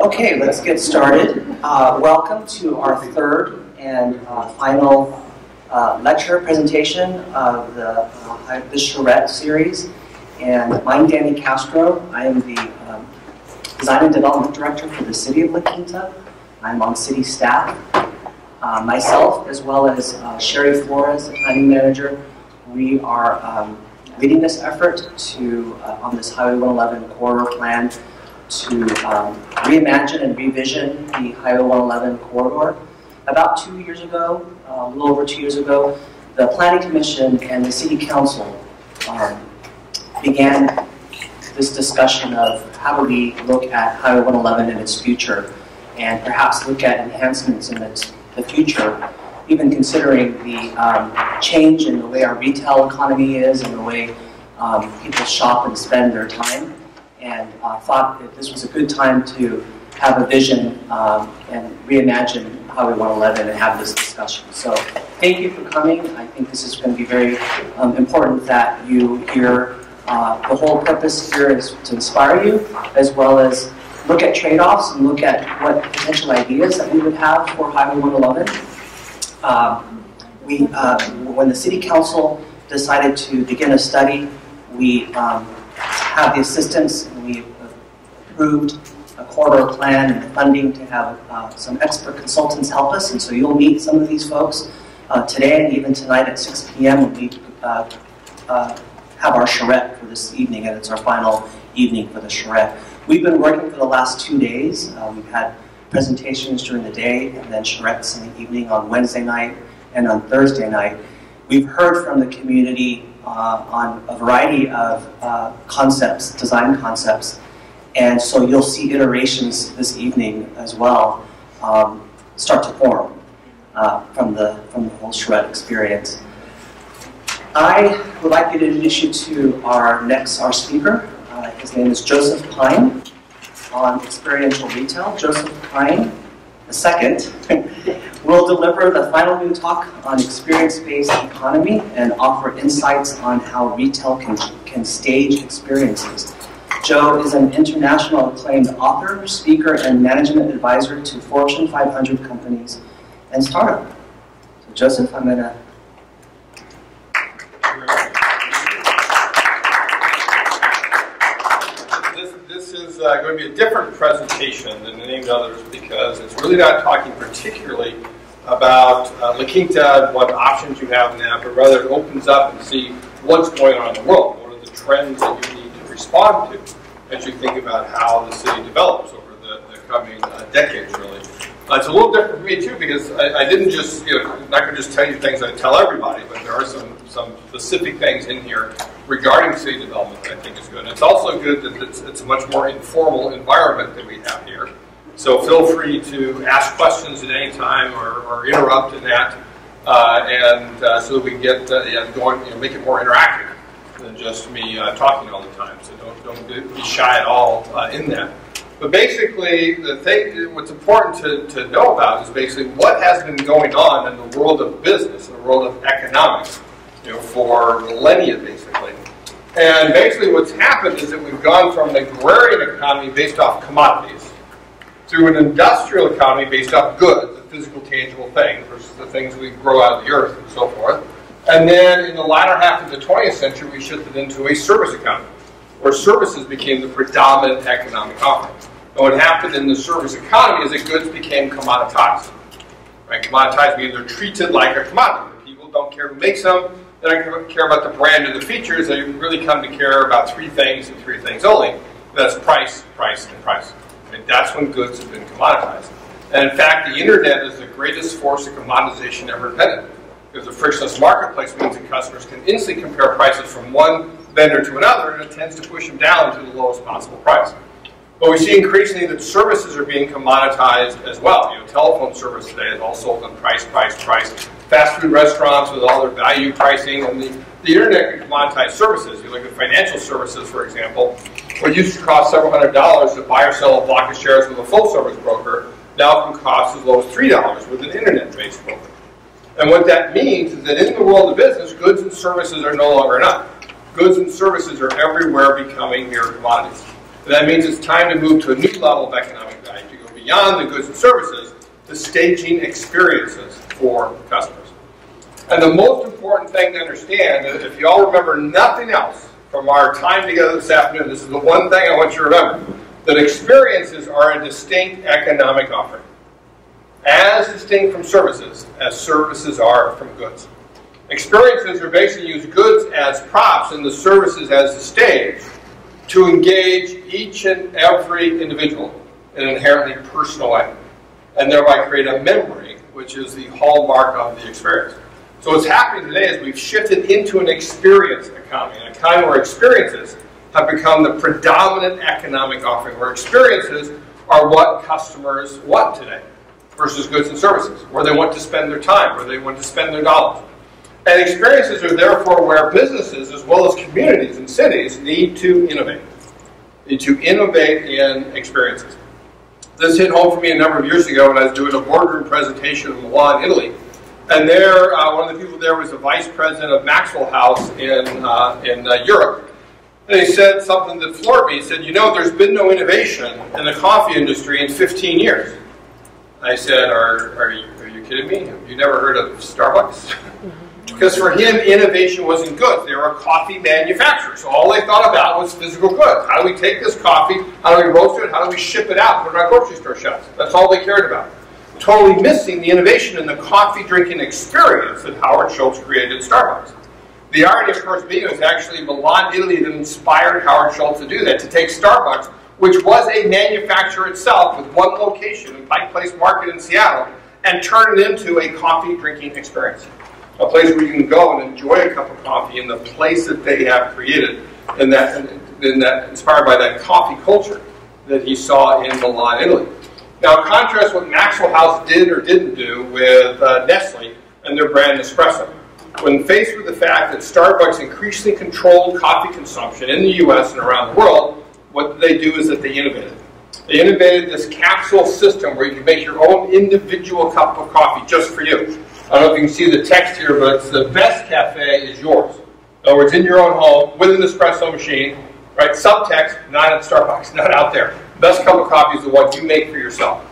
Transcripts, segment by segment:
Okay, let's get started. Welcome to our third and final lecture presentation of the Charrette series. And I'm Danny Castro. I am the Design and Development Director for the City of La Quinta. I'm on city staff. Myself, as well as Sherry Flores, the Planning Manager, we are leading this effort to on this Highway 111 corridor plan to reimagine and revision the Highway 111 corridor. About 2 years ago, a little over 2 years ago, the Planning Commission and the City Council began this discussion of how do we look at Highway 111 and its future, and perhaps look at enhancements in the future, even considering the change in the way our retail economy is and the way people shop and spend their time. And thought that this was a good time to have a vision and reimagine Highway 111 and have this discussion. So thank you for coming. I think this is going to be very important that you hear. The whole purpose here is to inspire you, as well as look at trade-offs and look at what potential ideas that we would have for Highway 111. When the City Council decided to begin a study, we have the assistance, and we approved a corridor plan and the funding to have some expert consultants help us. And so you'll meet some of these folks today and even tonight at 6 p.m. when we have our charrette for this evening, and it's our final evening for the charrette. We've been working for the last 2 days. We've had presentations during the day and then charrettes in the evening on Wednesday night and on Thursday night. We've heard from the community on a variety of concepts, design concepts, and so you'll see iterations this evening as well start to form from the whole charrette experience. I would like you to introduce you to our speaker. His name is Joseph Pine on experiential retail. Joseph Pine II will deliver the final new talk on experience-based economy and offer insights on how retail can stage experiences. Joe is an international acclaimed author, speaker, and management advisor to Fortune 500 companies and startups. So Joseph, I'm going to... This is going to be a different presentation than any of the others because it's really not talking particularly about La Quinta and what options you have in that, but rather it opens up and see what's going on in the world. What are the trends that you need to respond to as you think about how the city develops over the coming decades, really. It's a little different for me, too, because I didn't just, not going to just tell you things I tell everybody, but there are some specific things in here regarding city development that I think is good. And it's also good that it's a much more informal environment that we have here. So feel free to ask questions at any time or interrupt in that, so that we can get going, make it more interactive than just me talking all the time. So don't be shy at all in that. But basically, what's important to know about is basically what has been going on in the world of business, in the world of economics, for millennia, basically. And basically what's happened is that we've gone from an agrarian economy based off commodities to an industrial economy based off goods, the physical, tangible things, versus the things we grow out of the earth and so forth. And then in the latter half of the 20th century, we shifted into a service economy, where services became the predominant economic offering. And what happened in the service economy is that goods became commoditized. Right? Commoditized means they're treated like a commodity. People don't care who makes them. They don't care about the brand or the features. They really come to care about three things and three things only. That's price, price, and price. And that's when goods have been commoditized. And in fact, the internet is the greatest force of commoditization ever invented. Because the frictionless marketplace means that customers can instantly compare prices from one vendor to another, and it tends to push them down to the lowest possible price. But we see increasingly that services are being commoditized as well. Telephone service today is all sold on price, price, price. Fast food restaurants with all their value pricing, and the internet can commoditize services. You look at financial services, for example, what used to cost several $100s to buy or sell a block of shares with a full-service broker now can cost as low as $3 with an internet-based broker. And what that means is that in the world of business, goods and services are no longer enough. Goods and services are everywhere becoming mere commodities. And that means it's time to move to a new level of economic value, beyond the goods and services, the staging experiences for customers. And the most important thing to understand is, if you all remember nothing else from our time together this afternoon, this is the one thing I want you to remember, that experiences are a distinct economic offering, as distinct from services as services are from goods. Experiences are basically use goods as props and the services as the stage to engage each and every individual in an inherently personal way, and thereby create a memory, which is the hallmark of the experience. So what's happening today is we've shifted into an experience economy, an economy where experiences have become the predominant economic offering, where experiences are what customers want today versus goods and services, where they want to spend their time, where they want to spend their dollars. And experiences are therefore where businesses, as well as communities and cities, need to innovate. Need to innovate in experiences. This hit home for me a number of years ago when I was doing a boardroom presentation in Milan, Italy. And there, one of the people there was the vice president of Maxwell House in Europe. And he said something that floored me. He said, you know, there's been no innovation in the coffee industry in 15 years. I said, are you kidding me? Have you never heard of Starbucks? Because for him, innovation wasn't goods. They were a coffee manufacturer. So all they thought about was physical goods. How do we take this coffee? How do we roast it? How do we ship it out? Put it on grocery store shelves. That's all they cared about. Totally missing the innovation in the coffee drinking experience that Howard Schultz created at Starbucks. The irony, of course, being it was actually Milan, Italy that inspired Howard Schultz to do that, to take Starbucks, which was a manufacturer itself with one location in Pike Place Market in Seattle, and turn it into a coffee drinking experience. A place where you can go and enjoy a cup of coffee in the place that they have created, in that inspired by that coffee culture that he saw in Milan, Italy. Now, contrast what Maxwell House did or didn't do with Nestle and their brand Nespresso. When faced with the fact that Starbucks increasingly controlled coffee consumption in the U.S. and around the world, what they do is that they innovated. They innovated this capsule system where you can make your own individual cup of coffee just for you. I don't know if you can see the text here, but it's the best cafe is yours. In other words, in your own home, with an espresso machine, right? Subtext, not at Starbucks, not out there. Best cup of coffee is the one you make for yourself.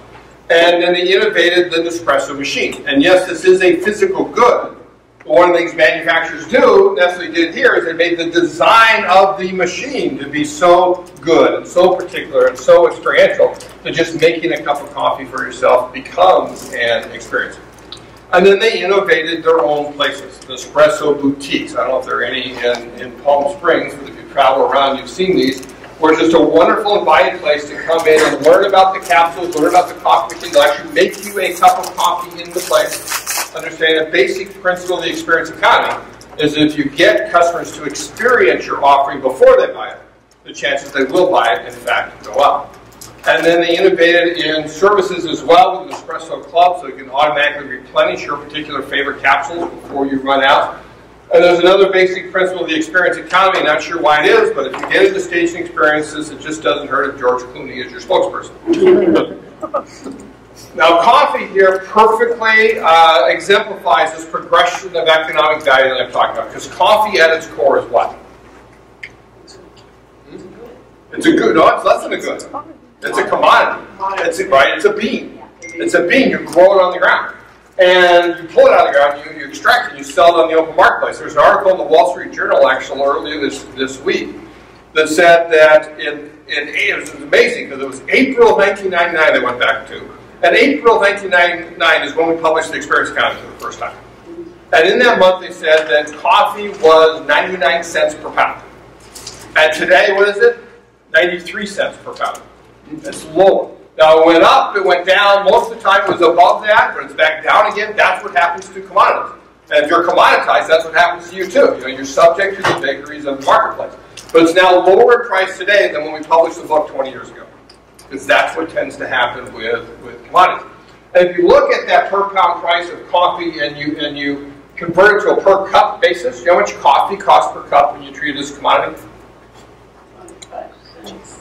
And then they innovated the Nespresso machine. And yes, this is a physical good. But one of the things manufacturers do, Nestle did here, is they made the design of the machine to be so good and so particular and so experiential that just making a cup of coffee for yourself becomes an experience. And then they innovated their own places, the espresso boutiques. I don't know if there are any in Palm Springs, but if you travel around, you've seen these, where it's just a wonderful invited place to come in and learn about the capsules, learn about the coffee machine. They'll actually make you a cup of coffee in the place. Understand a basic principle of the experience economy is that if you get customers to experience your offering before they buy it, the chances they will buy it, in fact, go up. And then they innovated in services as well with the Espresso Club, so you can automatically replenish your particular favorite capsules before you run out. And there's another basic principle of the experience economy, not sure why it is, but if you get into staging experiences, it just doesn't hurt if George Clooney is your spokesperson. Now, coffee here perfectly exemplifies this progression of economic value that I'm talking about, because coffee at its core is what? It's a good, no, it's less than a good. It's a commodity. It's a bean. It's a bean. You grow it on the ground. And you pull it out of the ground, you extract it, you sell it on the open marketplace. There's an article in the Wall Street Journal, actually, earlier this week, that said that it was amazing, because it was April of 1999 they went back to. And April of 1999 is when we published the Experience Economy for the first time. And in that month they said that coffee was 99 cents per pound. And today, what is it? 93 cents per pound. It's lower. Now, it went up, it went down. Most of the time it was above that, but it's back down again. That's what happens to commodities. And if you're commoditized, that's what happens to you too. You know, you're subject to the vagaries of the marketplace. But it's now lower in price today than when we published the book 20 years ago. Because that's what tends to happen with commodities. And if you look at that per pound price of coffee and you convert it to a per cup basis, you know how much coffee costs per cup when you treat it as a commodity?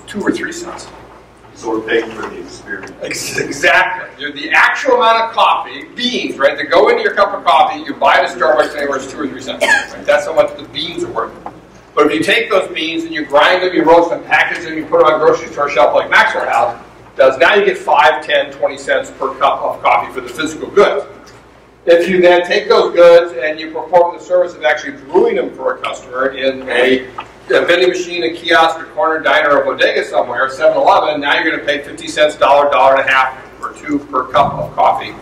2 or 3 cents. So we're paying for the experience. Exactly. The actual amount of coffee, beans, right, that go into your cup of coffee, you buy it at Starbucks anywhere, it's 2 or 3 cents. Right? That's how much the beans are worth. But if you take those beans and you grind them, you roast them, package them, you put them on a grocery store shelf like Maxwell House, does. Now you get 5, 10, 20 cents per cup of coffee for the physical goods. If you then take those goods and you perform the service of actually brewing them for a customer in a vending machine, a kiosk, a corner diner, or bodega somewhere, 7-Eleven, now you're going to pay 50 cents, $1, $1.50, or $2 per cup of coffee.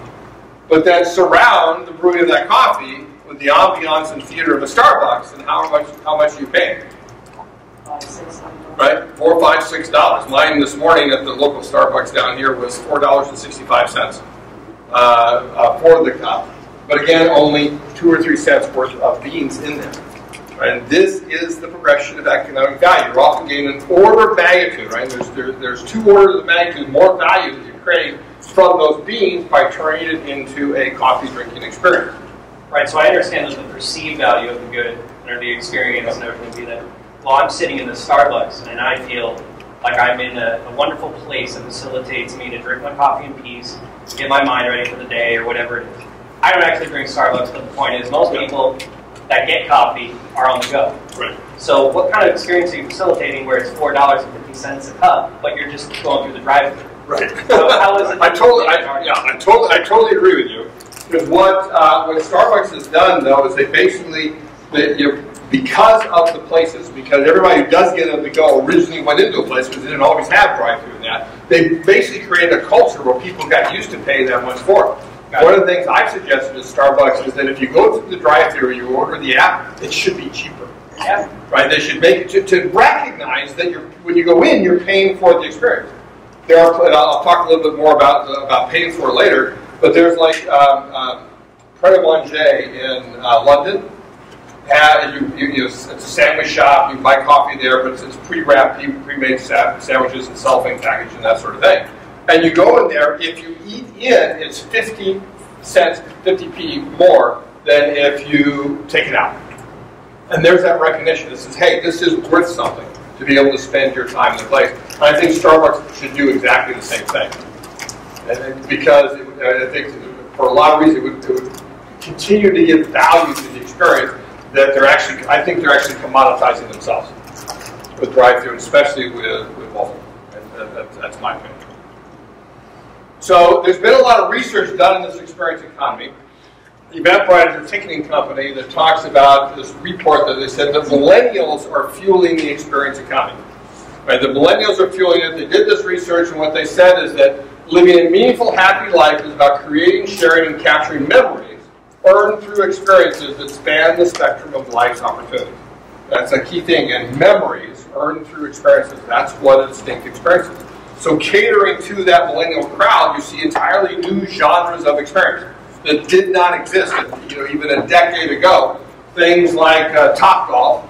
But then surround the brewing of that coffee with the ambiance and theater of a Starbucks, and how much are you paying? Right? $4, $5, $6. Mine this morning at the local Starbucks down here was $4.65 for the cup. But again, only 2 or 3 cents worth of beans in there. Right? And this is the progression of economic value. You're often getting an order of magnitude. Right? There's 2 orders of magnitude more value that you're creating from those beans by turning it into a coffee drinking experience. Right. So I understand that the perceived value of the good or the experience and everything would be that. Well, I'm sitting in the Starbucks and I feel like I'm in a wonderful place that facilitates me to drink my coffee in peace, get my mind ready for the day or whatever it is. I don't actually drink Starbucks, but the point is most people that get coffee are on the go. Right. So what kind of experience are you facilitating where it's $4.50 a cup, but you're just going through the drive-thru? Right. So how is it? I totally agree with you. Because what Starbucks has done, though, is they basically, because of the places, because everybody who does get on the go originally went into a place because they didn't always have drive-thru and that, they basically created a culture where people got used to paying that much for it. One of the things I've suggested to Starbucks is that if you go through the drive-thru or you order the app, it should be cheaper. Yeah. Right? They should make it to recognize that when you go in, you're paying for the experience. There are, and I'll talk a little bit more about paying for it later, but there's like Pret a Manger in London. It's a sandwich shop. You can buy coffee there, but it's pre-wrapped, pre-made sandwiches and cellophane package and that sort of thing. And you go in there, if you eat in, it's 50 cents, 50p more than if you take it out. And there's that recognition that says, hey, this is worth something to be able to spend your time in the place. And I think Starbucks should do exactly the same thing. And because I think for a lot of reasons it would continue to give value to the experience that I think they're actually commoditizing themselves with drive-thru, especially with Waffle. And that's my opinion. So there's been a lot of research done in this experience economy. Eventbrite is a ticketing company that talks about this report that they said that millennials are fueling the experience economy. Right? The millennials are fueling it. They did this research, and what they said is that living a meaningful, happy life is about creating, sharing, and capturing memories earned through experiences that span the spectrum of life's opportunities. That's a key thing. And memories earned through experiences. That's what a distinct experience is. So catering to that millennial crowd, you see entirely new genres of experience that did not exist, even a decade ago. Things like Topgolf,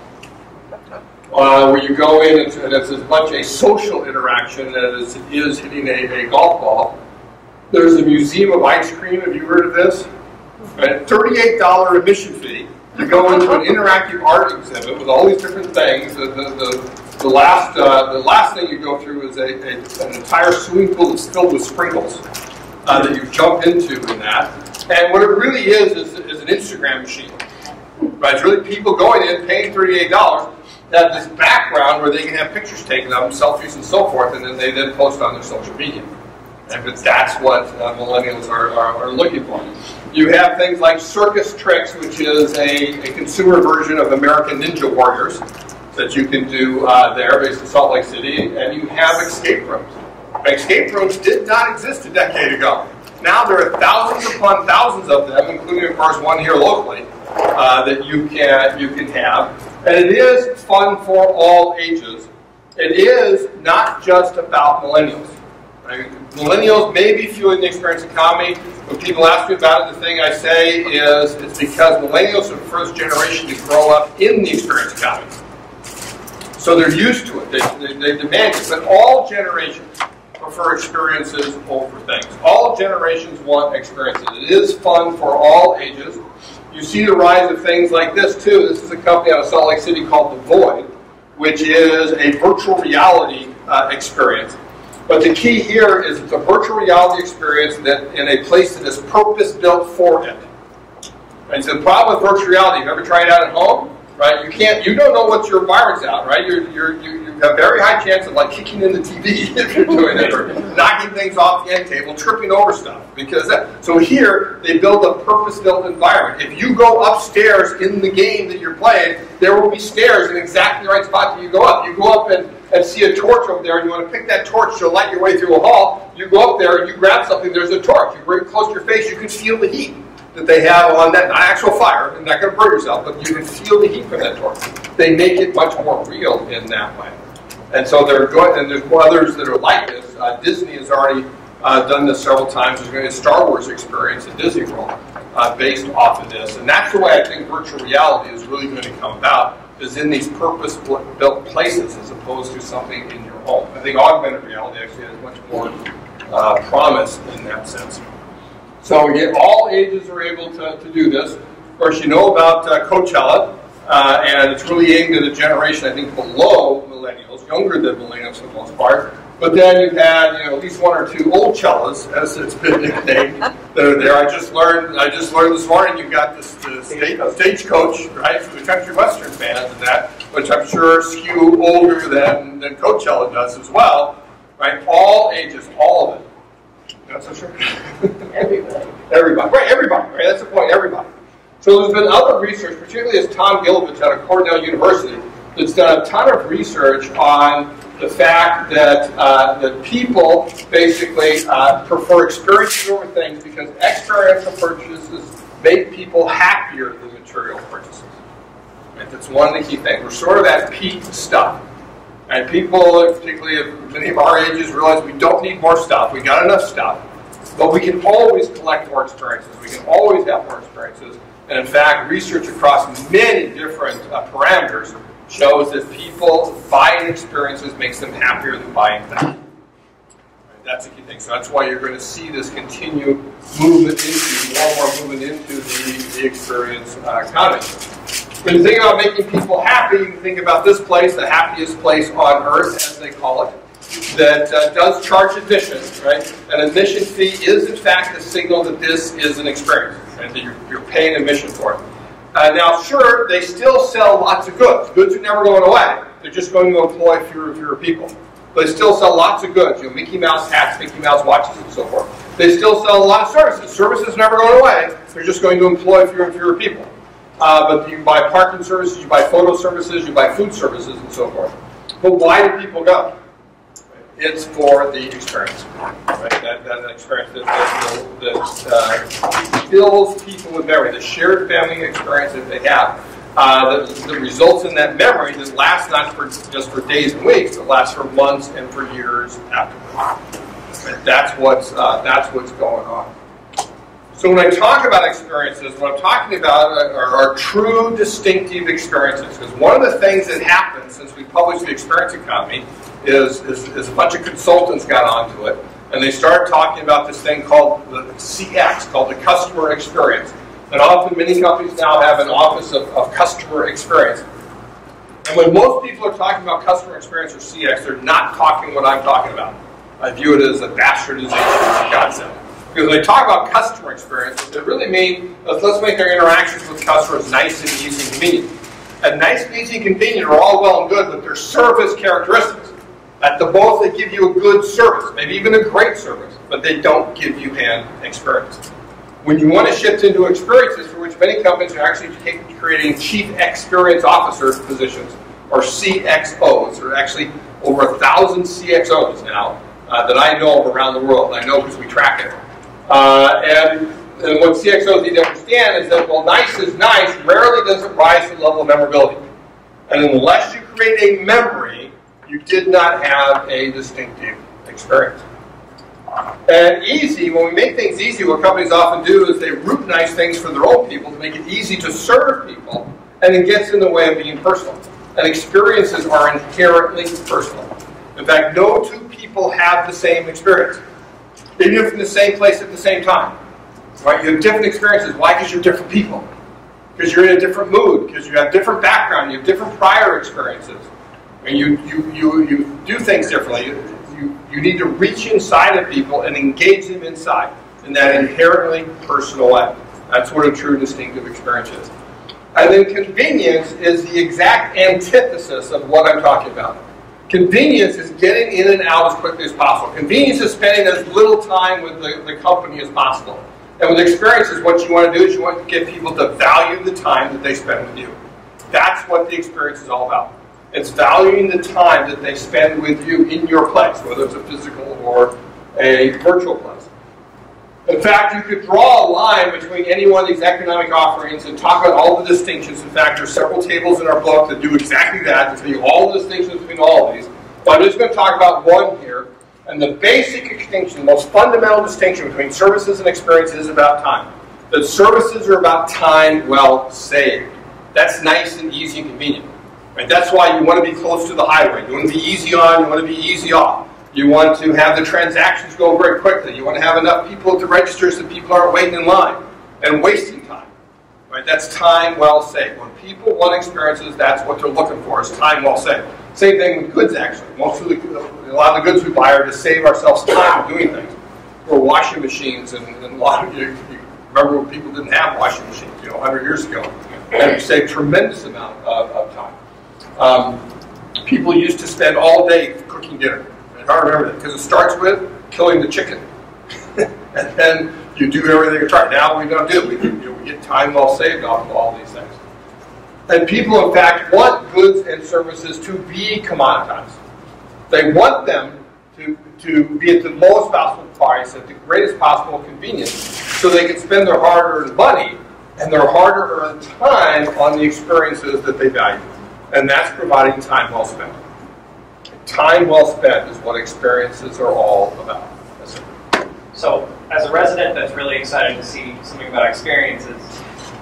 where you go in and it's as much a social interaction as it is hitting a golf ball. There's a Museum of Ice Cream. Have you heard of this? Right? $38 admission fee to go into an interactive art exhibit with all these different things. The last thing you go through is an entire swimming pool that's filled with sprinkles that you jump into in that. And what it really is an Instagram machine. Right? It's really people going in, paying $38, have this background where they can have pictures taken of them, selfies and so forth, and then they post on their social media. And that's what millennials are looking for. You have things like Circus Tricks, which is a consumer version of American Ninja Warriors that you can do there based in Salt Lake City. And you have escape rooms. Escape rooms did not exist a decade ago. Now there are thousands upon thousands of them, including, of course, one here locally that you can have. And it is fun for all ages. It is not just about millennials. Right? Millennials may be fueling the experience economy. When people ask me about it, the thing I say is it's because millennials are the first generation to grow up in the experience economy. So they're used to it. They demand it. But all generations prefer experiences over things. All generations want experiences. It is fun for all ages. You see the rise of things like this, too. This is a company out of Salt Lake City called The Void, which is a virtual reality experience. But the key here is it's a virtual reality experience that in a place that is purpose-built for it. And so the problem with virtual reality, if you ever try it out at home, right? You don't know what your environment's out, right? You're have a very high chance of like kicking in the TV if you're doing it, or knocking things off the end table, tripping over stuff. So here, they build a purpose-built environment. If you go upstairs in the game that you're playing, there will be stairs in exactly the right spot that you go up. You go up and see a torch over there, and you want to pick that torch to light your way through a hall. You go up there and you grab something, there's a torch. You bring it close to your face, you can feel the heat that they have on that, not actual fire, you're not going to burn yourself, but you can feel the heat from that torch. They make it much more real in that way. And so they're going, and there's others that are like this. Disney has already done this several times. There's going to be a Star Wars experience at Disney World based off of this. And that's the way I think virtual reality is really going to come about, is in these purpose-built places as opposed to something in your home. I think augmented reality actually has much more promise in that sense. So again, all ages are able to do this. Of course, you know about Coachella, and it's really aimed at a generation, I think, below millennials, younger than millennials for the most part. But then you've had, at least one or two old cellas, as it's been nicknamed, that are there. I just learned this morning you've got this stagecoach, right, for the country western fans and that, which I'm sure skew older than Coachella does as well, right? All ages, all of it. Not so sure. Everybody. Right, everybody. Right, that's the point, everybody. So there's been other research, particularly as Tom Gilovich out of Cornell University, that's done a ton of research on the fact that that people basically prefer experiences over things because experiential purchases make people happier than material purchases. Right? That's one of the key things. We're sort of at peak stuff. And people, particularly many of our ages, realize we don't need more stuff. We got enough stuff. But we can always collect more experiences. We can always have more experiences. And in fact, research across many different parameters shows that people buying experiences makes them happier than buying things. Right? That's a key thing. So that's why you're going to see this continued movement into, more and more movement into the experience economy. When you think about making people happy, you can think about this place, the happiest place on earth, as they call it, that does charge admission, right? An admission fee is, in fact, a signal that this is an experience, and that you're paying admission for it. Now, sure, they still sell lots of goods. Goods are never going away. They're just going to employ fewer and fewer people. But they still sell lots of goods, Mickey Mouse hats, Mickey Mouse watches, and so forth. They still sell a lot of services. Services are never going away. They're just going to employ fewer and fewer people. But you buy parking services, you buy photo services, you buy food services, and so forth. But why do people go? It's for the experience. Right? That experience that fills people with memory, the shared family experience that they have, that results in that memory that lasts not just for days and weeks, but lasts for months and for years afterwards. Right? That's what's going on. So when I talk about experiences, what I'm talking about are true distinctive experiences. Because one of the things that happened since we published the experience economy is a bunch of consultants got onto it, and they started talking about this thing called the CX, called the customer experience. And often many companies now have an office of customer experience. And when most people are talking about customer experience or CX, they're not talking what I'm talking about. I view it as a bastardization of the concept. Because when they talk about customer experience, they really mean, let's make our interactions with customers nice and easy and convenient. And nice and easy and convenient are all well and good, but they're service characteristics. At the both, they give you a good service, maybe even a great service, but they don't give you an experience. When you want to shift into experiences, for which many companies are actually creating chief experience officer positions, or CXOs. There are actually over 1,000 CXOs now that I know of around the world. I know because we track it. And what CXOs need to understand is that, while nice is nice, rarely does it rise to the level of memorability. And unless you create a memory, you did not have a distinctive experience. And easy, when we make things easy, what companies often do is they root nice things for their own people to make it easy to serve people, and it gets in the way of being personal. And experiences are inherently personal. In fact, no two people have the same experience, even if in the same place at the same time. Right? You have different experiences. Why? Because you're different people. Because you're in a different mood. Because you have different background. You have different prior experiences. And you do things differently. You need to reach inside of people and engage them inside in that inherently personal way. That's what a true distinctive experience is. And then convenience is the exact antithesis of what I'm talking about. Convenience is getting in and out as quickly as possible. Convenience is spending as little time with the company as possible. And with experiences, what you want to do is you want to get people to value the time that they spend with you. That's what the experience is all about. It's valuing the time that they spend with you in your place, whether it's a physical or a virtual place. In fact, you could draw a line between any one of these economic offerings and talk about all the distinctions. In fact, there's several tables in our book that do exactly that, to tell you all the distinctions between all of these. But I'm just going to talk about one here. And the basic distinction, the most fundamental distinction between services and experiences is about time. That services are about time well saved. That's nice and easy and convenient. Right? That's why you want to be close to the highway. You want to be easy on, you want to be easy off. You want to have the transactions go very quickly. You want to have enough people at the registers that people aren't waiting in line and wasting time. Right? That's time well saved. When people want experiences, that's what they're looking for, is time well saved. Same thing with goods, actually. A lot of the goods we buy are to save ourselves time doing things. Or washing machines, and a lot of you remember when people didn't have washing machines, 100 years ago. And you save a tremendous amount of time. People used to spend all day cooking dinner. And I remember that, because it starts with killing the chicken. And then you do everything you try. Now we don't do it. We get time well saved off of all these things. And people, in fact, want goods and services to be commoditized. They want them to be at the lowest possible price, at the greatest possible convenience, so they can spend their hard-earned money and their hard-earned time on the experiences that they value. And that's providing time well spent. Time well spent is what experiences are all about. Yes, sir. So, as a resident that's really excited to see something about experiences,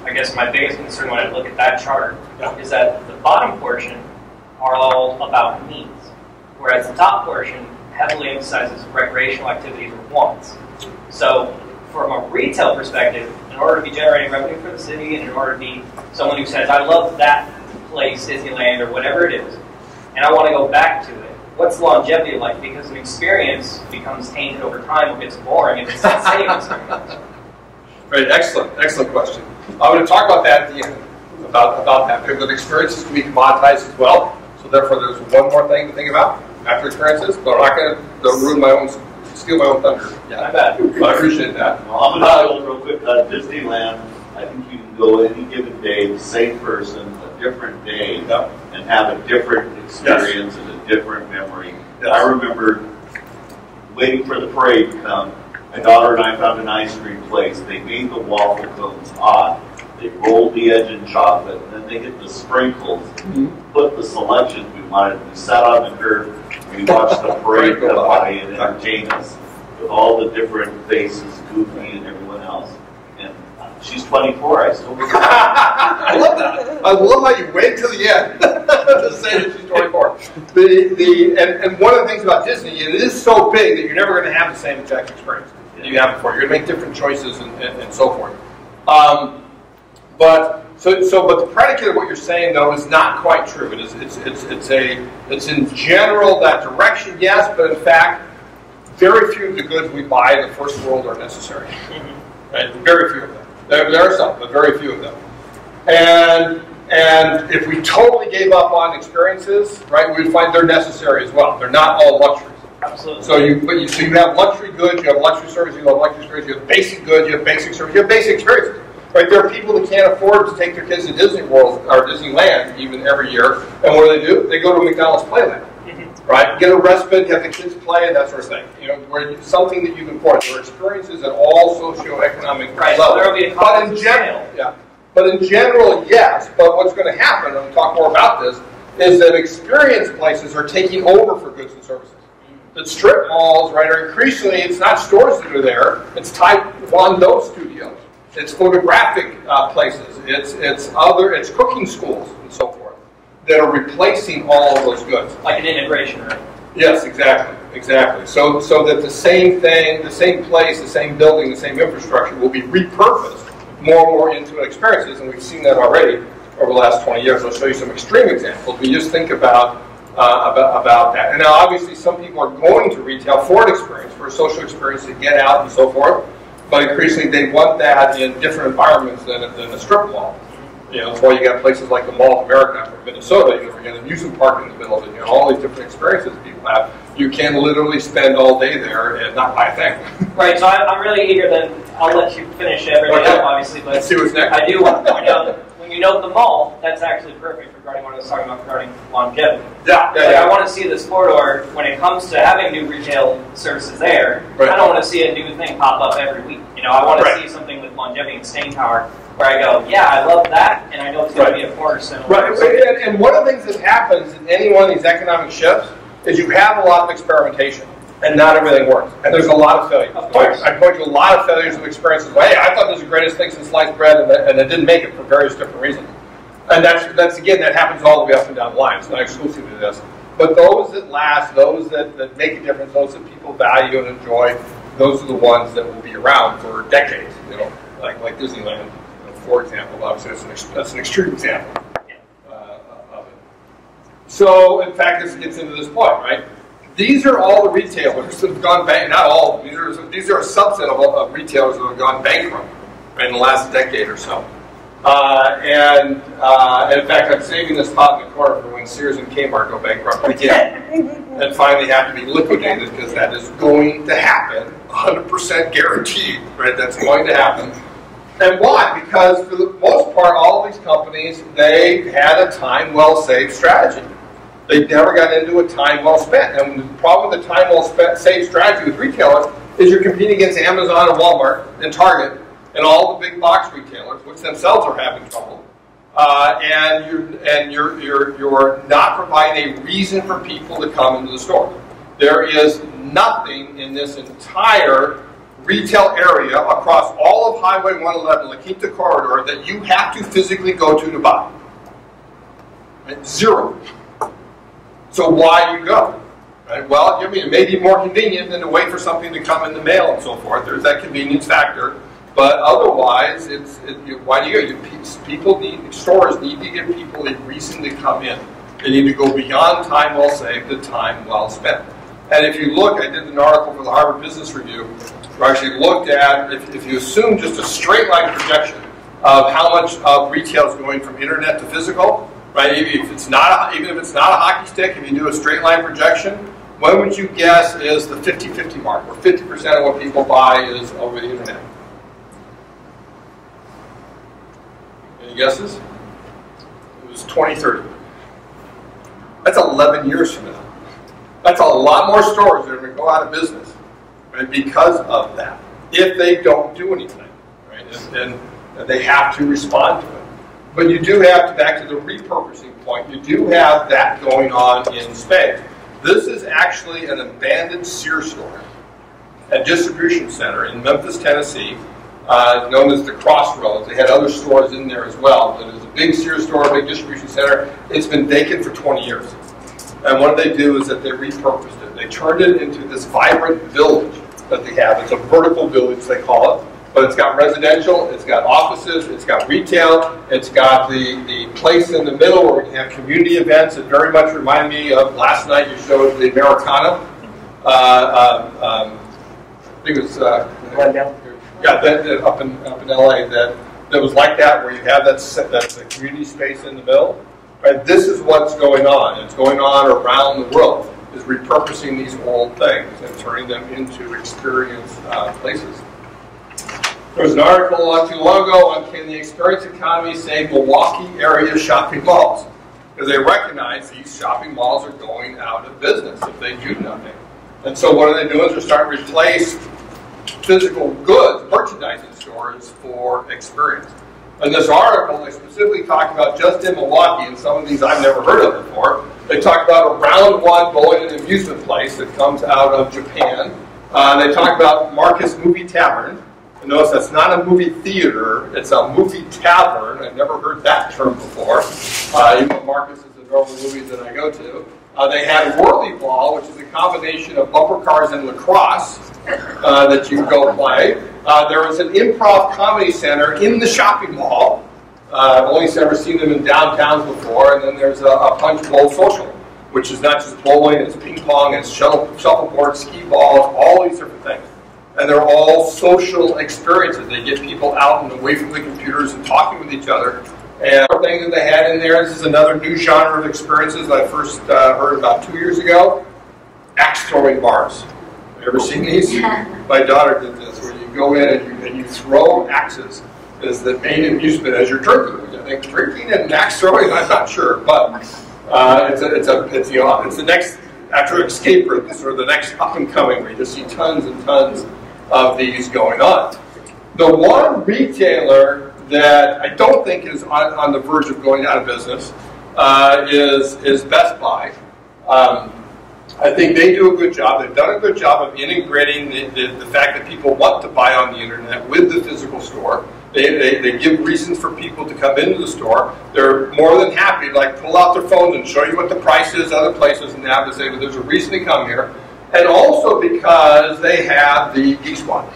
I guess my biggest concern when I look at that chart is that the bottom portion are all about needs, whereas the top portion heavily emphasizes recreational activities or wants. So from a retail perspective, in order to be generating revenue for the city and in order to be someone who says, I love that place, Disneyland or whatever it is, and I want to go back to it, what's the longevity like? Because an experience becomes tainted over time or gets boring if it's the same experience. Right, excellent question. I'm going to talk about that at the end, about that, because experiences can be commoditized as well. So therefore, there's one more thing to think about after experiences, but I'm not going to steal my own thunder. Yeah, I bet. But I appreciate that. Well, I'm going to go real quick. Disneyland, I think you can go any given day, the same person, a different day, and have a different experience and a different memory. Yes. I remember waiting for the parade to come. My daughter and I found an ice cream place. They made the waffle cones hot. They rolled the edge in chocolate, and then they hit the sprinkles, put the selections we wanted. We sat on the curb. We watched the parade come by and entertain us with all the different faces, Goofy and everyone else. And she's 24. I still remember. I love that. I love how you wait till the end to say that she's 24. And one of the things about Disney, it is so big that you're never going to have the same exact experience that you have before. You're going to make different choices and so forth. But the predicate of what you're saying, though, is not quite true. It's in general that direction, yes, but in fact, very few of the goods we buy in the first world are necessary. Right? Very few of them. There are some, but very few of them. And if we totally gave up on experiences, right, we'd find they're necessary as well. They're not all luxuries. Absolutely. So you have luxury goods, you have luxury services, you have luxury services, you have basic goods, you have basic services, you have basic experiences. Right, there are people that can't afford to take their kids to Disney World or Disneyland even every year, and what do? They go to McDonald's Playland, right? Get a respite, have the kids play, and that sort of thing. Where something that you can afford. There are experiences at all socioeconomic levels. So there will be a but in general, yes. But what's going to happen, and we'll talk more about this, is that experience places are taking over for goods and services. That strip malls, right, are increasingly, it's not stores that are there, it's Taekwondo studios. It's photographic places. It's cooking schools and so forth that are replacing all of those goods. Like an integration, right? Yes, exactly. So that the same thing, the same place, the same building, the same infrastructure will be repurposed more and more into experiences, and we've seen that already over the last 20 years. I'll show you some extreme examples. We just think about that. And now, obviously, some people are going to retail for an experience, for a social experience to get out and so forth. But increasingly, they want that in different environments than a strip mall. You know, that's why you got places like the Mall of America from Minnesota. You know, you got an amusement park in the middle of it. You know, all these different experiences people have. You can literally spend all day there and not buy a thing. Right. So I'm really eager. Then I'll let you finish everything up, obviously. But let's see what's next. I do want to point out when you note the mall, that's actually perfect regarding what I was talking about regarding longevity. I want to see this corridor when it comes to having new retail services there. Right. I don't want to see a new thing pop up every week. You know, I want to see something with longevity and staying power. Where I go, yeah, I love that, and I know it's going to be a cornerstone. Right, and one of the things that happens in any one of these economic shifts is you have a lot of experimentation, and not everything works. And there's a lot of failures. Of course. I point to a lot of failures of experiences. Well, hey, I thought this was the greatest thing since sliced bread, and it didn't make it for various different reasons. And that's again, that happens all the way up and down the line. It's not exclusive to this. But those that last, those that make a difference, those that people value and enjoy, those are the ones that will be around for decades. You know, like Disneyland. For example, obviously that's an extreme example of it. So, in fact, this gets into this point, right? These are all the retailers that have gone bankrupt. Not all. These are a subset of retailers that have gone bankrupt in the last decade or so. And in fact, I'm saving this spot in the corner for when Sears and Kmart go bankrupt again and finally have to be liquidated, because that is going to happen, 100% guaranteed. Right? That's going to happen. And why? Because for the most part, all of these companies, they had a time well saved strategy. They never got into a time well spent. And the problem with the time well saved strategy with retailers is you're competing against Amazon and Walmart and Target and all the big box retailers, which themselves are having trouble. And you're not providing a reason for people to come into the store. There is nothing in this entire retail area across all of Highway 111, La Quinta corridor, that you have to physically go to buy. Right? Zero. So why you go? Right? Well, I mean, it may be more convenient than to wait for something to come in the mail and so forth. There's that convenience factor. But otherwise, why do you go? Stores need to give people a reason to come in. They need to go beyond time well saved to time well spent. And if you look, I did an article for the Harvard Business Review, where I actually looked at, if you assume just a straight line projection of how much of retail is going from internet to physical, right? Even if it's not a hockey stick, if you do a straight line projection, what would you guess is the 50-50 mark, where 50% of what people buy is over the internet? Any guesses? It was 2030. That's 11 years from now. That's a lot more stores that are going to go out of business, right, because of that, if they don't do anything, right? And they have to respond to it. But you do have to, back to the repurposing point, you do have that going on in spades. This is actually an abandoned Sears store, a distribution center in Memphis, Tennessee, known as the Crossroads. They had other stores in there as well, but it was a big Sears store, a big distribution center. It's been vacant for 20 years. And what they do is that they repurposed it. They turned it into this vibrant village that they have. It's a vertical village, they call it. But it's got residential, it's got offices, it's got retail, it's got the place in the middle where we can have community events. It very much reminded me of last night you showed the Americana. I think it was up in LA that was like that, where you have that community space in the middle. Right? This is what's going on. It's going on around the world, is repurposing these old things and turning them into experience places. There was an article not too long ago on can the experience economy save Milwaukee area shopping malls? Because they recognize these shopping malls are going out of business if they do nothing. And so what are they doing? They're starting to replace physical goods, merchandising stores, for experience. In this article, they specifically talk about just in Milwaukee, and some of these I've never heard of before. They talk about a round one bowling and amusement place that comes out of Japan. They talk about Marcus Movie Tavern. And notice that's not a movie theater, it's a movie tavern. I've never heard that term before. Even though Marcus is a normal movie that I go to. They had Whirly Ball, which is a combination of bumper cars and lacrosse that you can go play. There was an improv comedy center in the shopping mall. I've only ever seen them in downtowns before. And then there's a punch bowl social, which is not just bowling, it's ping pong, it's shuffleboard, skee ball, all these different things. And they're all social experiences. They get people out and away from the computers and talking with each other And the thing that they had in there, this is another new genre of experiences that I first heard about 2 years ago, axe throwing bars. Have you ever seen these? My daughter did this, where you go in and you throw axes as the main amusement as you're drinking. Which I think drinking and axe throwing, I'm not sure, but it's the next, after escape rooms, or the next up and coming, where you just see tons and tons of these going on. The one retailer that I don't think is on the verge of going out of business is Best Buy. I think they do a good job. They've done a good job of integrating the fact that people want to buy on the internet with the physical store. They give reasons for people to come into the store. They're more than happy to like pull out their phones and show you what the price is other places and have to say, well, there's a reason to come here. And also because they have the Geek Squad.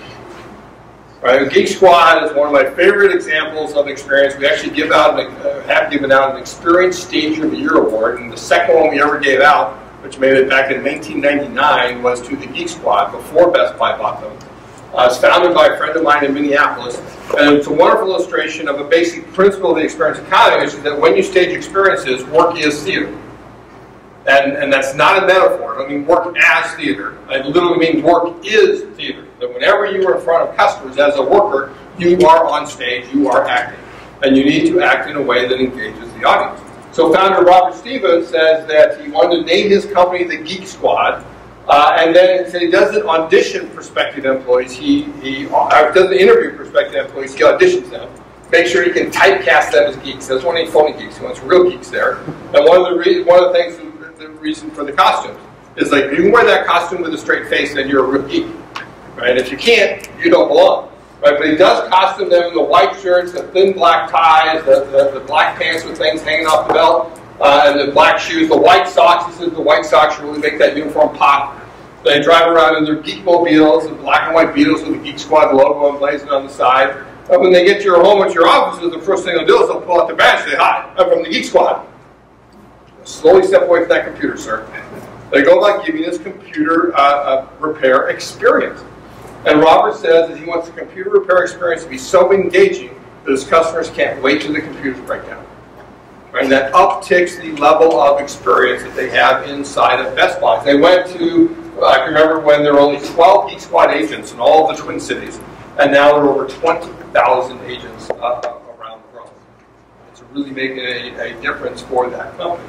Right? The Geek Squad is one of my favorite examples of experience. We actually have given out an Experience Stage of the Year award, and the second one we ever gave out, which made it back in 1999, was to the Geek Squad before Best Buy bought them. It's founded by a friend of mine in Minneapolis, and it's a wonderful illustration of a basic principle of the experience economy, which is that when you stage experiences, work is theater. And that's not a metaphor. I don't mean work as theater. It literally means work is theater. That whenever you are in front of customers as a worker, you are on stage, you are acting. And you need to act in a way that engages the audience. So founder Robert Stevens says that he wanted to name his company the Geek Squad, and then he said he doesn't audition prospective employees, he doesn't interview prospective employees, he auditions them. Make sure he can typecast them as geeks. That's one of the phony geeks, he wants real geeks there. And one of the things, the reason for the costumes is like, you can wear that costume with a straight face and you're a real geek. Right? If you can't, you don't belong. Right? But he does costume them in the white shirts, the thin black ties, the black pants with things hanging off the belt, and the black shoes, the white socks. He says the white socks really make that uniform pop. They drive around in their Geek Mobiles, the black and white Beetles with the Geek Squad logo emblazoned on the side. And when they get to your home at your offices, the first thing they'll do is they'll pull out their badge and say, "Hi, I'm from the Geek Squad." Slowly step away from that computer, sir. They go about giving this computer repair experience. And Robert says that he wants the computer repair experience to be so engaging that his customers can't wait till the computers break down. Right? And that upticks the level of experience that they have inside of Best Buy. They went to, I can remember when there were only 12 Geek Squad agents in all of the Twin Cities, and now there are over 20,000 agents around the world. It's really making a difference for that company.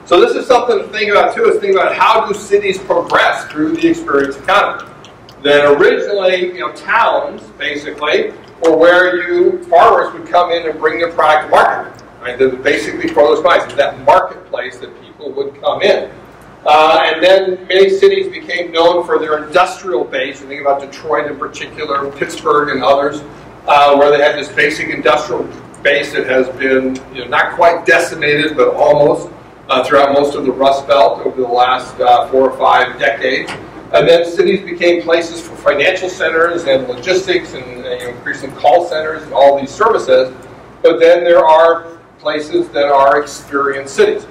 So this is something to think about too, is think about how do cities progress through the experience economy. That originally, towns, basically, were where farmers would come in and bring their product to market. Right? That basically for those clients, it's that marketplace that people would come in. And then many cities became known for their industrial base. You think about Detroit in particular, Pittsburgh and others, where they had this basic industrial base that has been not quite decimated, but almost throughout most of the Rust Belt over the last 4 or 5 decades. And then cities became places for financial centers and logistics and increasing call centers and all these services. But then there are places that are experience cities.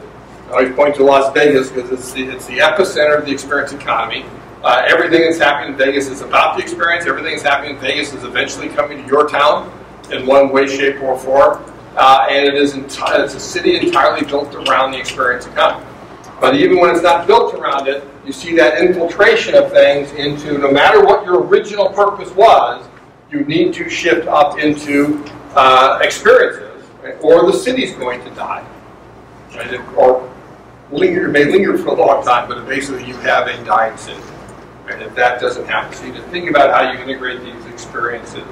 I always point to Las Vegas because it's the epicenter of the experience economy. Everything that's happening in Vegas is about the experience. Everything that's happening in Vegas is eventually coming to your town in one way, shape, or form. And it's a city entirely built around the experience economy. But even when it's not built around it, you see that infiltration of things into, no matter what your original purpose was, you need to shift up into experiences, right? Or the city's going to die. Right? Or it may linger for a long time, but basically you have a dying city. Right? If that doesn't happen, so you need to think about how you integrate these experiences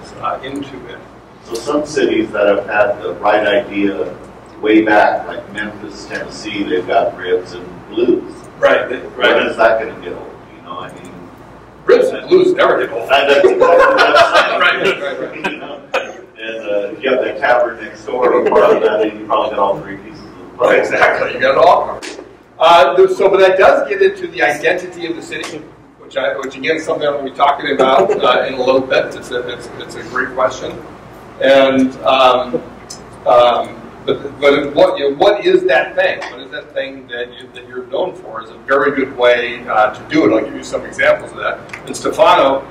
into it. So some cities that have had the right idea way back, like Memphis, Tennessee, they've got ribs and blues. Right. When is that going to get old? Ribs and blues never get old. That's exactly what I'm Right. And if you have that tavern next door, or part of that, you probably got all 3 pieces of the puzzle. Exactly. You got it all covered. But that does get into the identity of the city, which again is something I'm going to be talking about in a little bit. It's a great question. And but what is that thing? What is that thing that you're known for? Is a very good way to do it. I'll give you some examples of that. And Stefano,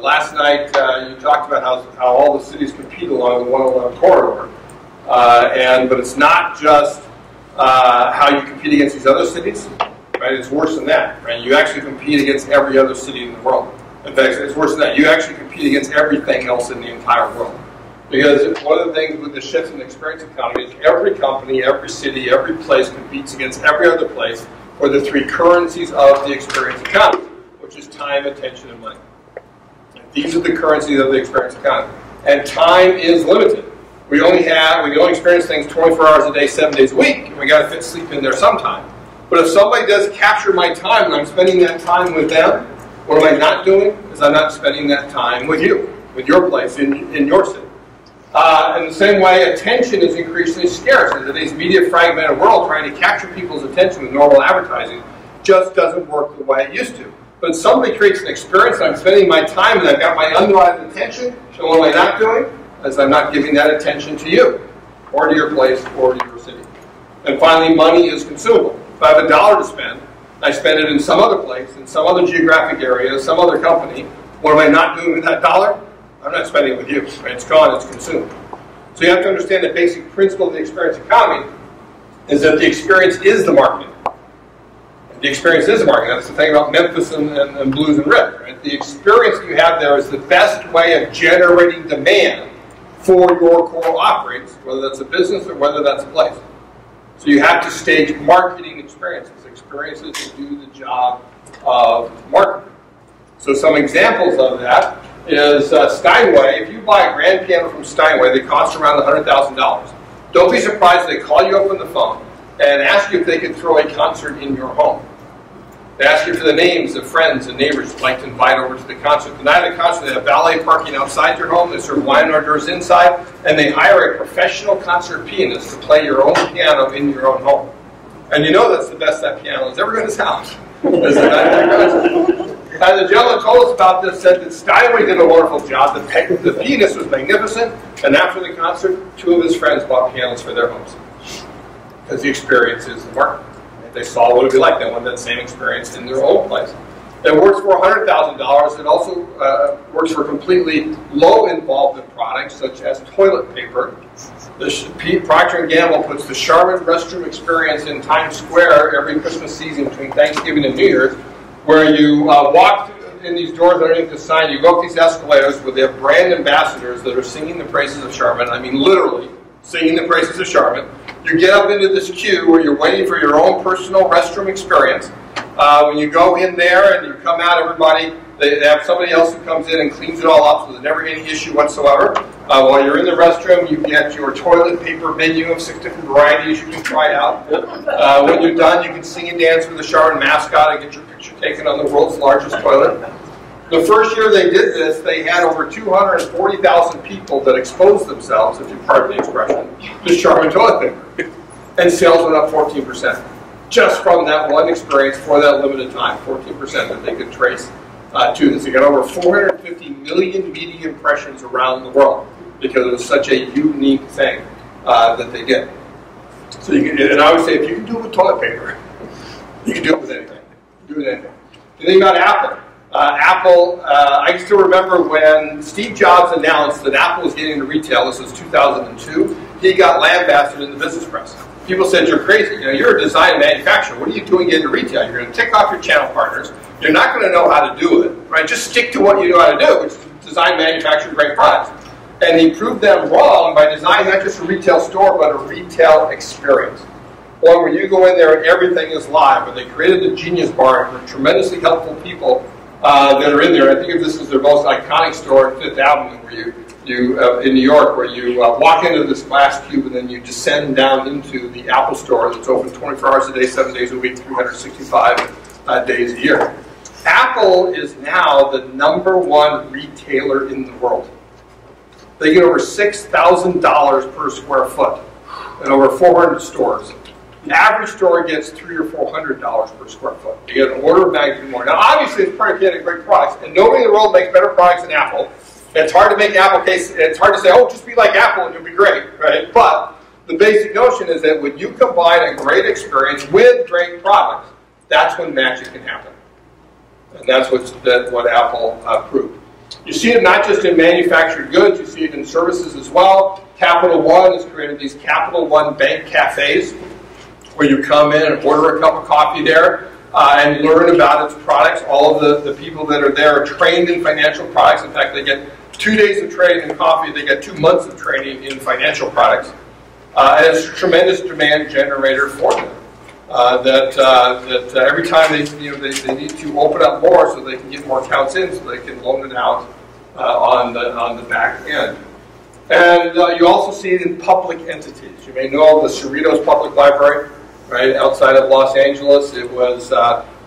last night you talked about how all the cities compete along the 111 corridor. But it's not just how you compete against these other cities, right? It's worse than that, right? You actually compete against every other city in the world. In fact, it's worse than that. You actually compete against everything else in the entire world. Because one of the things with the shift in the experience economy is every company, every city, every place competes against every other place for the three currencies of the experience economy, which is time, attention, and money. And these are the currencies of the experience economy. And time is limited. We can only experience things 24 hours a day, 7 days a week, and we got to fit sleep in there sometime. But if somebody does capture my time and I'm spending that time with them, what am I not doing? Is I'm not spending that time with you, with your place, in your city. In the same way, attention is increasingly scarce. In today's media fragmented world, trying to capture people's attention with normal advertising just doesn't work the way it used to. But if somebody creates an experience, I'm spending my time and I've got my undivided attention, so what am I not doing? As I'm not giving that attention to you, or to your place, or to your city. And finally, money is consumable. If I have $1 to spend, I spend it in some other place, in some other geographic area, some other company, what am I not doing with that $1? I'm not spending it with you. Right? It's gone, it's consumed. So you have to understand the basic principle of the experience economy is that the experience is the marketing. The experience is the marketing. That's the thing about Memphis and blues and rhythm. Right? The experience that you have there is the best way of generating demand for your core offerings, whether that's a business or whether that's a place. So you have to stage marketing experiences that do the job of marketing. So some examples of that is Steinway. If you buy a grand piano from Steinway, they cost around $100,000. Don't be surprised if they call you up on the phone and ask you if they could throw a concert in your home. They ask you for the names of friends and neighbors you'd like to invite over to the concert. The night of the concert, they have valet parking outside your home, they serve wine hors d'oeuvres inside, and they hire a professional concert pianist to play your own piano in your own home. And you know that's the best that piano is ever going to sound. And the gentleman told us about this, said that Steinway did a wonderful job. The pianist was magnificent, and after the concert, 2 of his friends bought pianos for their homes. Because the experience is the market. They saw what it would be like. They wanted that same experience in their own place. It works for $100,000. It also works for completely low involvement products, such as toilet paper. Procter & Gamble puts the Charrette restroom experience in Times Square every Christmas season between Thanksgiving and New Year's, where you walk in these doors underneath the sign, you go up these escalators where they have brand ambassadors that are singing the praises of Charrette. I mean, literally singing the praises of Charrette. You get up into this queue where you're waiting for your own personal restroom experience. When you go in there and you come out, everybody, they have somebody else who comes in and cleans it all up, so there's never any issue whatsoever. While you're in the restroom, you get your toilet paper menu of 6 different varieties you can try out. When you're done, you can sing and dance with the Charrette mascot and get your picture taken on the world's largest toilet. The first year they did this, they had over 240,000 people that exposed themselves, if you pardon the expression, to Charrette toilet paper. And sales went up 14%. Just from that one experience for that limited time, 14% that they could trace to this. They got over 450 million media impressions around the world because it was such a unique thing that they did. So you can, and I would say, if you can do it with toilet paper, you can do it with anything. Do it with anything. The thing about Apple. I still remember when Steve Jobs announced that Apple was getting into retail, this was 2002, he got lambasted in the business press. People said, you're crazy. You know, you're a design manufacturer. What are you doing getting into retail? You're going to tick off your channel partners. You're not going to know how to do it, right? Just stick to what you know how to do, which is design, manufacture great products. And he proved them wrong by designing not just a retail store, but a retail experience. One where you go in there and everything is live. Where they created the Genius Bar for tremendously helpful people that are in there. I think this is their most iconic store at Fifth Avenue, where you in New York, where you walk into this glass cube and then you descend down into the Apple store that's open 24 hours a day, 7 days a week, 365 days a year. Apple is now the #1 retailer in the world. They get over $6,000 per square foot in over 400 stores. The average store gets $300 or $400 per square foot. You get an order of magnitude more. Now, obviously, it's predicated on great products, and nobody in the world makes better products than Apple. It's hard to make Apple case. It's hard to say, oh, just be like Apple and you'll be great, right? But the basic notion is that when you combine a great experience with great products, that's when magic can happen. And that's what Apple proved. You see it not just in manufactured goods, you see it in services as well. Capital One has created these Capital One bank cafes where you come in and order a cup of coffee there and learn about its products. All of the people that are there are trained in financial products. In fact, they get 2 days of training in coffee. They get 2 months of training in financial products. And it's a tremendous demand generator for them. That every time they need to open up more so they can get more accounts in, so they can loan it out on the back end. And you also see it in public entities. You may know of the Cerritos Public Library, right outside of Los Angeles. It was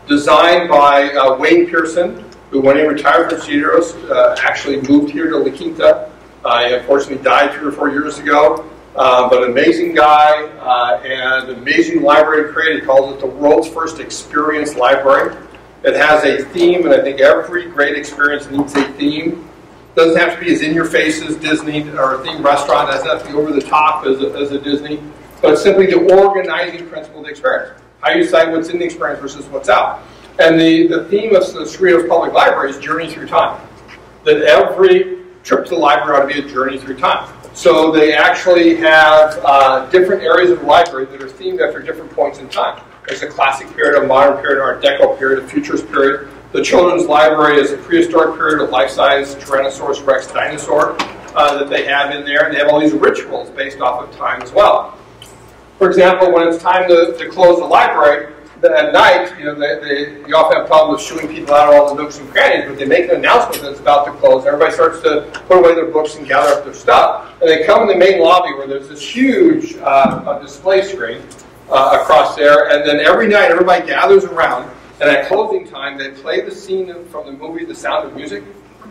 designed by Wayne Pearson, who, when he retired from Cerritos, actually moved here to La Quinta. He unfortunately died 3 or 4 years ago. But an amazing guy and an amazing library created. He calls it the world's first experience library. It has a theme, and I think every great experience needs a theme. It doesn't have to be as in-your-face as Disney or a themed restaurant. It doesn't have to be over the top as a Disney. But it's simply the organizing principle of the experience. How you decide what's in the experience versus what's out. And the theme of the Cerritos Public Library is journey through time. That every trip to the library ought to be a journey through time. So they actually have different areas of the library that are themed after different points in time. There's a classic period, a modern period, Art Deco period, a futurist period. The children's library is a prehistoric period, a life-size Tyrannosaurus Rex dinosaur that they have in there. And they have all these rituals based off of time as well. For example, when it's time to close the library, at night, you often have problems with shooing people out of all the nooks and crannies, but they make an announcement that it's about to close. Everybody starts to put away their books and gather up their stuff. And they come in the main lobby where there's this huge display screen across there. And then every night, everybody gathers around. And at closing time, they play the scene from the movie The Sound of Music,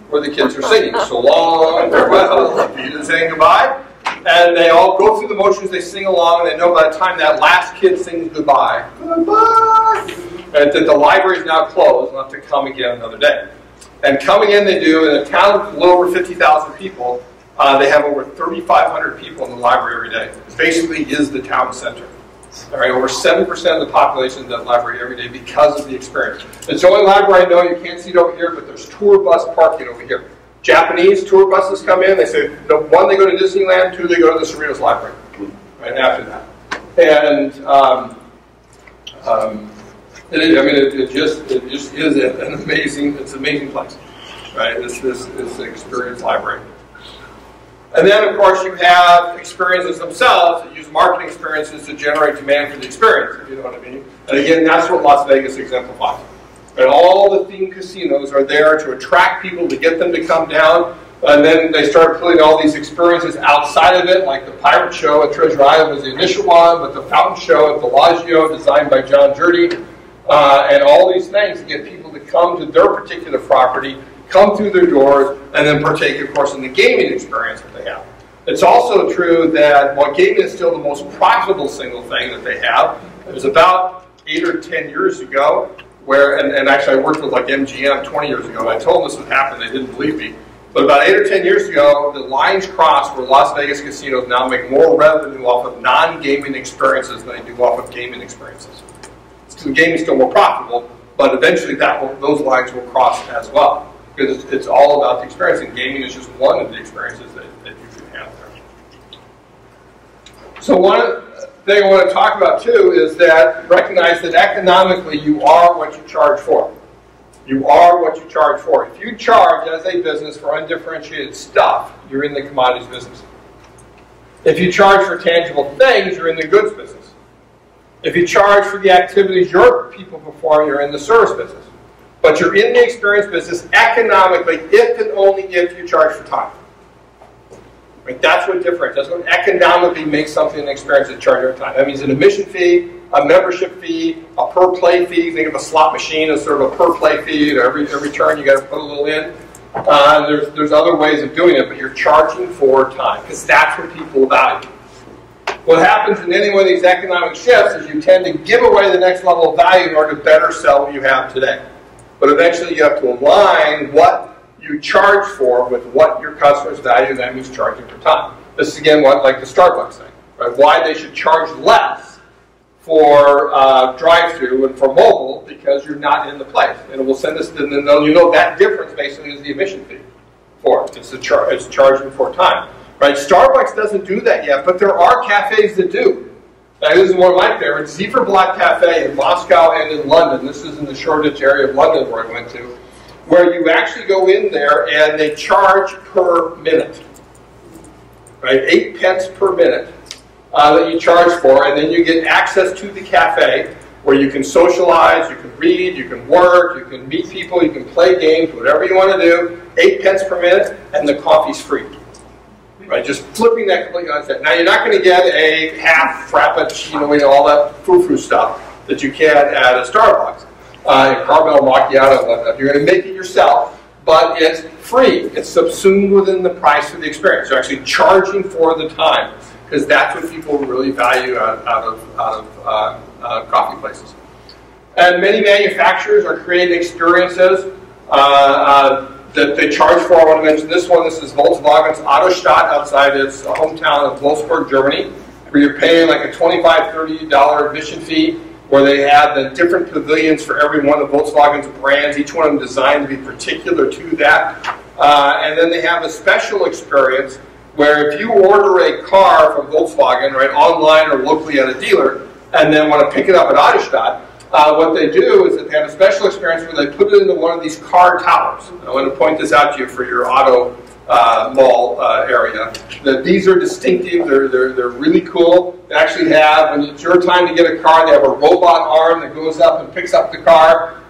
where the kids are singing, "So long, farewell, Peter saying goodbye." And they all go through the motions, they sing along, and they know by the time that last kid sings goodbye, goodbye, and that the library is now closed, and have to come again another day. And coming in they do, in a town of a little over 50,000 people, they have over 3,500 people in the library every day. It basically is the town center. All right, over 7% of the population is in that library every day because of the experience. It's the only library I know, you can't see it over here, but there's tour bus parking over here. Japanese tour buses come in, they say, one, they go to Disneyland, 2, they go to the Cerritos Library, right after that. And it just is an amazing place, right? This experience library. And then, of course, you have experiences themselves that use marketing experiences to generate demand for the experience, if you know what I mean. And again, that's what Las Vegas exemplifies. And all the themed casinos are there to attract people, to get them to come down. And then they start putting all these experiences outside of it, like the Pirate Show at Treasure Island was the initial one, but the Fountain Show at Bellagio, designed by John Jurdy, and all these things to get people to come to their particular property, come through their doors, and then partake, of course, in the gaming experience that they have. It's also true that while gaming is still the most profitable single thing that they have, it was about 8 or 10 years ago, and actually I worked with like MGM 20 years ago, and I told them this would happen, they didn't believe me. But about 8 or 10 years ago, the lines crossed where Las Vegas casinos now make more revenue off of non-gaming experiences than they do off of gaming experiences. So gaming is still more profitable, but eventually those lines will cross as well. Because it's all about the experience, and gaming is just one of the experiences that you can have there. So one thing I want to talk about too is that recognize that economically you are what you charge for. You are what you charge for. If you charge as a business for undifferentiated stuff, you're in the commodities business. If you charge for tangible things, you're in the goods business. If you charge for the activities your people perform, you're in the service business. But you're in the experience business economically if and only if you charge for time. Right? That's what differentiates. That's what economically makes something an experience to charge every time. That means an admission fee, a membership fee, a per play fee. Think of a slot machine as sort of a per play fee. Every turn you got to put a little in. There's other ways of doing it, but you're charging for time because that's what people value. What happens in any one of these economic shifts is you tend to give away the next level of value in order to better sell what you have today. But eventually you have to align what you charge for with what your customers value, and that means charging for time. This is again like the Starbucks thing, right? Why they should charge less for drive-through and for mobile because you're not in the place. And it will send us, and that difference basically is the admission fee for it. It's charging for time. Right? Starbucks doesn't do that yet, but there are cafes that do. Now, this is one of my favorites, Zifferblatt Cafe in Moscow and in London. This is in the Shoreditch area of London where I went to, where you actually go in there and they charge per minute. Right? 8 pence per minute that you charge for, and then you get access to the cafe where you can socialize, you can read, you can work, you can meet people, you can play games, whatever you want to do. 8 pence per minute, and the coffee's free. Right, just flipping that completely on its head. Now, you're not going to get a half frappuccino, all that frou-frou stuff that you can at a Starbucks. Caramel macchiato and whatnot. You're going to make it yourself, but it's free. It's subsumed within the price of the experience. You're actually charging for the time, because that's what people really value out of coffee places. And many manufacturers are creating experiences that they charge for. I want to mention this one. This is Volkswagen's Autostadt outside its hometown of Wolfsburg, Germany, where you're paying like a $25, $30 admission fee, where they have the different pavilions for every one of Volkswagen's brands, each one of them designed to be particular to that. And then they have a special experience where if you order a car from Volkswagen, right, online or locally at a dealer, and then want to pick it up at Autostadt, what they do is that they have a special experience where they put it into one of these car towers. I want to point this out to you for your auto mall area. That these are distinctive. They're really cool. They actually have, when it's your time to get a car, they have a robot arm that goes up and picks up the car,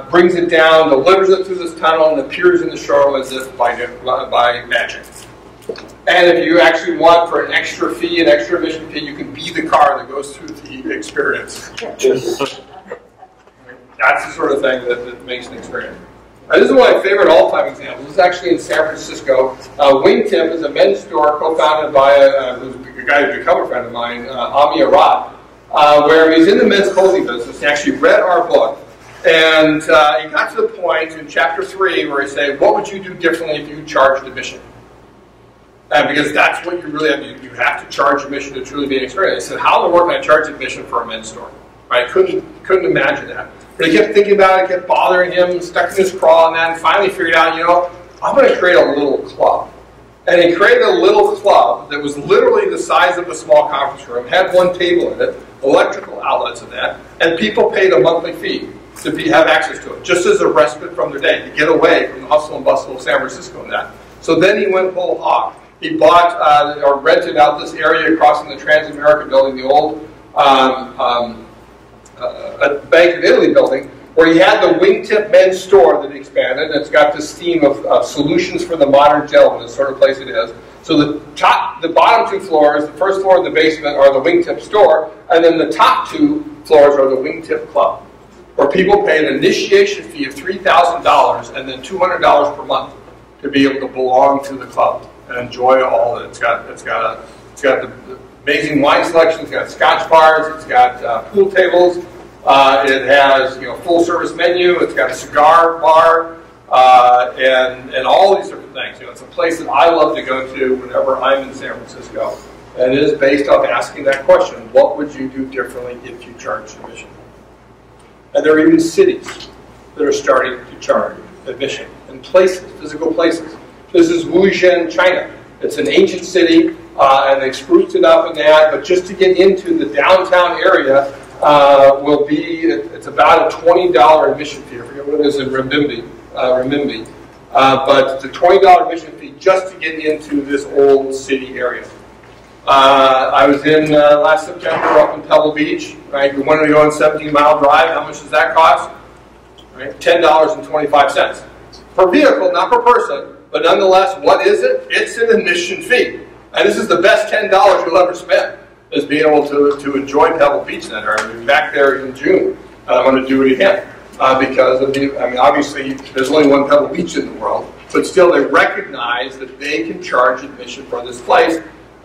brings it down, delivers it through this tunnel, and appears in the showroom as if by magic. And if you actually want for an extra fee, an extra admission fee, you can be the car that goes through the experience. That's the sort of thing that makes an experience. This is one of my favorite all-time examples. This is actually in San Francisco. Wingtip is a men's store co-founded by a guy who's become a friend of mine, Ami Arad, where he's in the men's clothing business. He actually read our book, and he got to the point in chapter 3 where he said, what would you do differently if you charged admission? Because that's what you really have. You have to charge admission to truly be an experience. He said, how in the world can I charge admission for a men's store? Right? Couldn't imagine that. But he kept thinking about it, kept bothering him, stuck in his craw, and then finally figured out, I'm going to create a little club. And he created a little club that was literally the size of a small conference room, had one table in it, electrical outlets in that, and people paid a monthly fee to have access to it, just as a respite from their day, to get away from the hustle and bustle of San Francisco and that. So then he went whole hog. He bought or rented out this area across from the Transamerica building, the old Bank of Italy building, where he had the Wingtip men's store that he expanded. And it's got this theme of solutions for the modern gentleman, the sort of place it is. So the bottom 2 floors, the first floor and the basement, are the Wingtip store, and then the top 2 floors are the Wingtip Club, where people pay an initiation fee of $3,000 and then $200 per month to be able to belong to the club and enjoy all that. It's got the amazing wine selection. It's got scotch bars. It's got pool tables. It has full service menu. It's got a cigar bar and all these different things. It's a place that I love to go to whenever I'm in San Francisco, and it is based off asking that question: what would you do differently if you charged admission? And there are even cities that are starting to charge admission and places, physical places. This is Wuzhen, China. It's an ancient city. And they spruced it up and that, but just to get into the downtown area will be, it's about a $20 admission fee. I forget what it is in renminbi. But it's a $20 admission fee just to get into this old city area. I was in last September up in Pebble Beach. Right? We wanted to go on a 17-mile drive. How much does that cost? Right? $10.25 per vehicle, not per person, but nonetheless, what is it? It's an admission fee. And this is the best $10 you'll ever spend, is being able to enjoy Pebble Beach Center. I'll be back there in June, and I'm going to do it again. Because of obviously, there's only one Pebble Beach in the world, but still they recognize that they can charge admission for this place.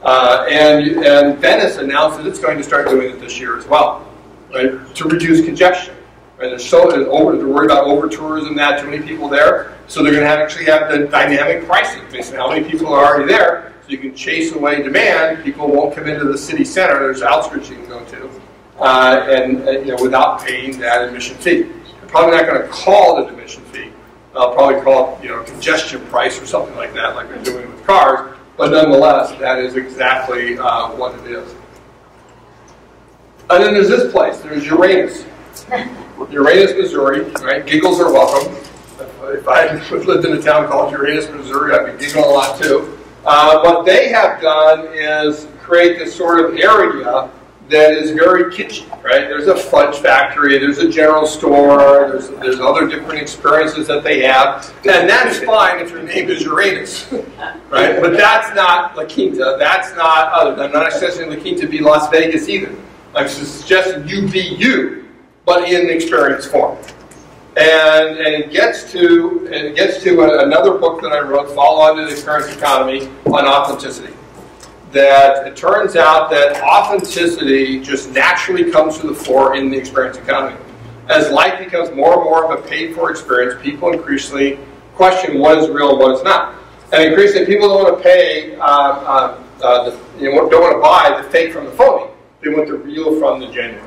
And Venice announced that it's going to start doing it this year as well, right, to reduce congestion. Right? They're worried about over-tourism, that too many people there, so they're going to actually have the dynamic pricing, based on how many people are already there. So you can chase away demand. People won't come into the city center. There's outskirts you can go to, without paying that admission fee. They're probably not going to call it an admission fee. They'll probably call it, congestion price or something like that, like they're doing with cars. But nonetheless, that is exactly what it is. And then there's this place. There's Uranus. Uranus, Missouri. Right? Giggles are welcome. If I lived in a town called Uranus, Missouri, I'd be giggling a lot too. What they have done is create this sort of area that is very kitschy, right? There's a fudge factory, there's a general store, there's other different experiences that they have, and that's fine if your name is Uranus, right? But that's not La Quinta, that's not other. I'm not suggesting La Quinta be Las Vegas either. I'm suggesting you be you, but in experience form. And it gets to another book that I wrote, Follow On to the Experience Economy, on authenticity. That it turns out that authenticity just naturally comes to the fore in the experience economy. As life becomes more and more of a paid-for experience, people increasingly question what is real and what is not. And increasingly, people don't want to pay, don't want to buy the fake from the phony. They want the real from the genuine.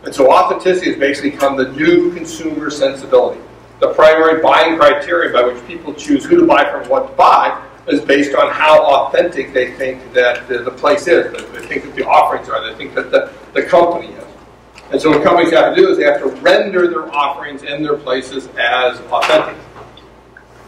And so authenticity has basically become the new consumer sensibility. The primary buying criteria by which people choose who to buy from and what to buy is based on how authentic they think that the place is. They think that the offerings are. They think that the company is. And so what companies have to do is they have to render their offerings and their places as authentic.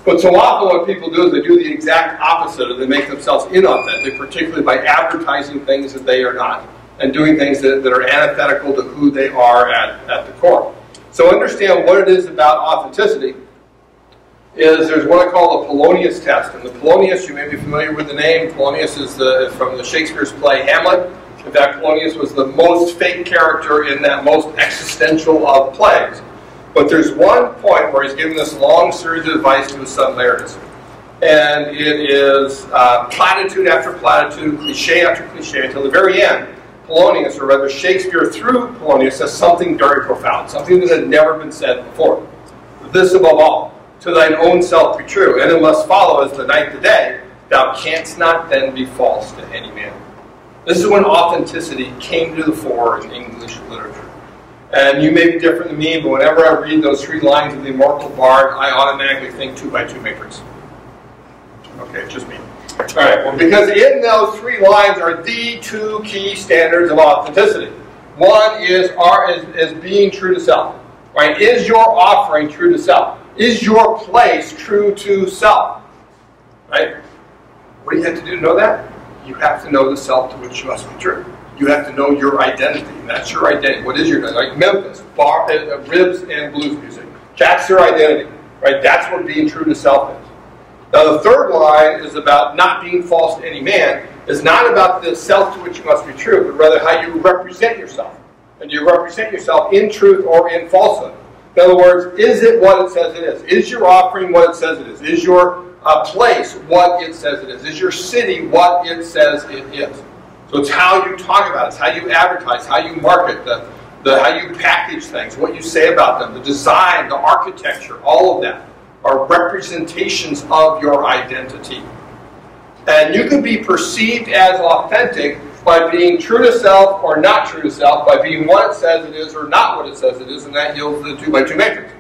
But so often what people do is they do the exact opposite, or they make themselves inauthentic, particularly by advertising things that they are not, and doing things that are antithetical to who they are at the core. So understand what it is about authenticity. There's what I call the Polonius test. And the Polonius, you may be familiar with the name. Polonius is from the Shakespeare's play Hamlet. In fact, Polonius was the most fake character in that most existential of plays. But there's one point where he's given this long series of advice to his son Laertes. And it is platitude after platitude, cliche after cliche, until the very end. Polonius, or rather Shakespeare through Polonius, says something very profound, something that had never been said before. This above all, to thine own self be true, and it must follow as the night the day, thou canst not then be false to any man. This is when authenticity came to the fore in English literature. And you may be different than me, but whenever I read those 3 lines of the Immortal Bard, I automatically think 2x2 matrix. Okay, just me. All right, well, because in those 3 lines are the 2 key standards of authenticity. One is being true to self. Right? Is your offering true to self? Is your place true to self? Right? What do you have to do to know that? You have to know the self to which you must be true. You have to know your identity. That's your identity. What is your identity? Like Memphis, ribs and blues music. That's your identity. Right? That's what being true to self is. Now the third line is about not being false to any man. It's not about the self to which you must be true, but rather how you represent yourself. And you represent yourself in truth or in falsehood. In other words, is it what it says it is? Is your offering what it says it is? Is your place what it says it is? Is your city what it says it is? So it's how you talk about it. It's how you advertise, how you market, how you package things, what you say about them, the design, the architecture, all of that are representations of your identity. And you can be perceived as authentic by being true to self or not true to self, by being what it says it is or not what it says it is, and that yields the 2x2 matrix.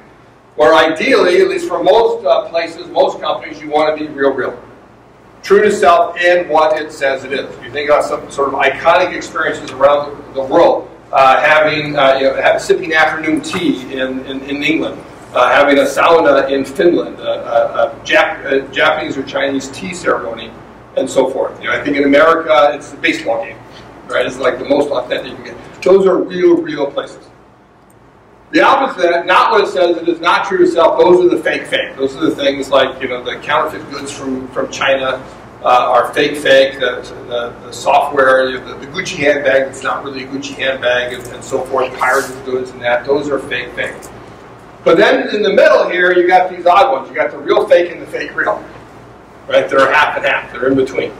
Where ideally, at least for most places, most companies, you want to be real. True to self and what it says it is. You think about some sort of iconic experiences around the world, sipping afternoon tea in England, having a sauna in Finland, a Japanese or Chinese tea ceremony, and so forth. I think in America, it's a baseball game, right? It's like the most authentic you can get. Those are real places. The opposite of that, not what it says it is, not true to self, those are the fake. Those are the things like, the counterfeit goods from China are fake. The software, the Gucci handbag that's not really a Gucci handbag, and so forth, pirated goods and that, those are fake. But then in the middle here, you got these odd ones. You got the real fake and the fake real. Right? They're half and half. They're in between.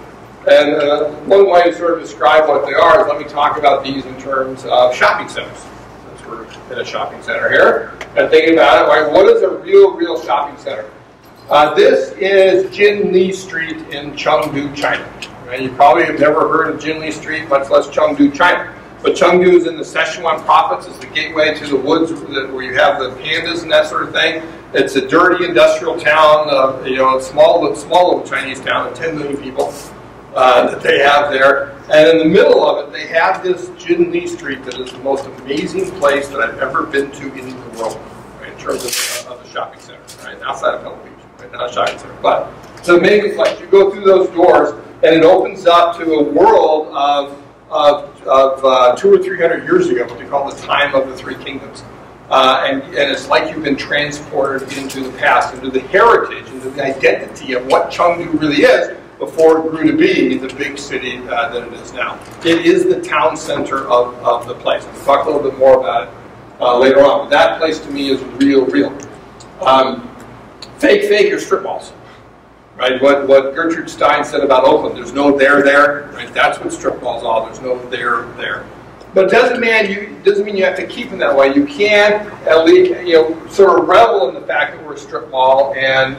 And one way to sort of describe what they are is let me talk about these in terms of shopping centers. Since we're in a shopping center here. And thinking about it, right, what is a real shopping center? This is Jin Li Street in Chengdu, China. Right? You probably have never heard of Jin Li Street, much less Chengdu, China. But Chengdu is in the Sichuan province. It's the gateway to the woods where you have the pandas and that sort of thing. It's a dirty industrial town, a small little Chinese town of 10 million people. that they have there. And in the middle of it, they have this Jin Lee Street that is the most amazing place that I've ever been to in the world, right, in terms of the shopping center, right, outside of Pebble Beach, right, not a shopping center. But it's an amazing place. You go through those doors, and it opens up to a world of 200 or 300 years ago, what they call the time of the Three Kingdoms. And it's like you've been transported into the past, into the heritage, into the identity of what Chengdu really is before it grew to be the big city that it is now. It is the town center of the place. We'll talk a little bit more about it later on. But that place to me is real. Fake or strip malls. Right? What Gertrude Stein said about Oakland, there's no there. Right? That's what strip malls are. There's no there. But it doesn't mean you have to keep them that way. You can at least sort of revel in the fact that we're a strip mall and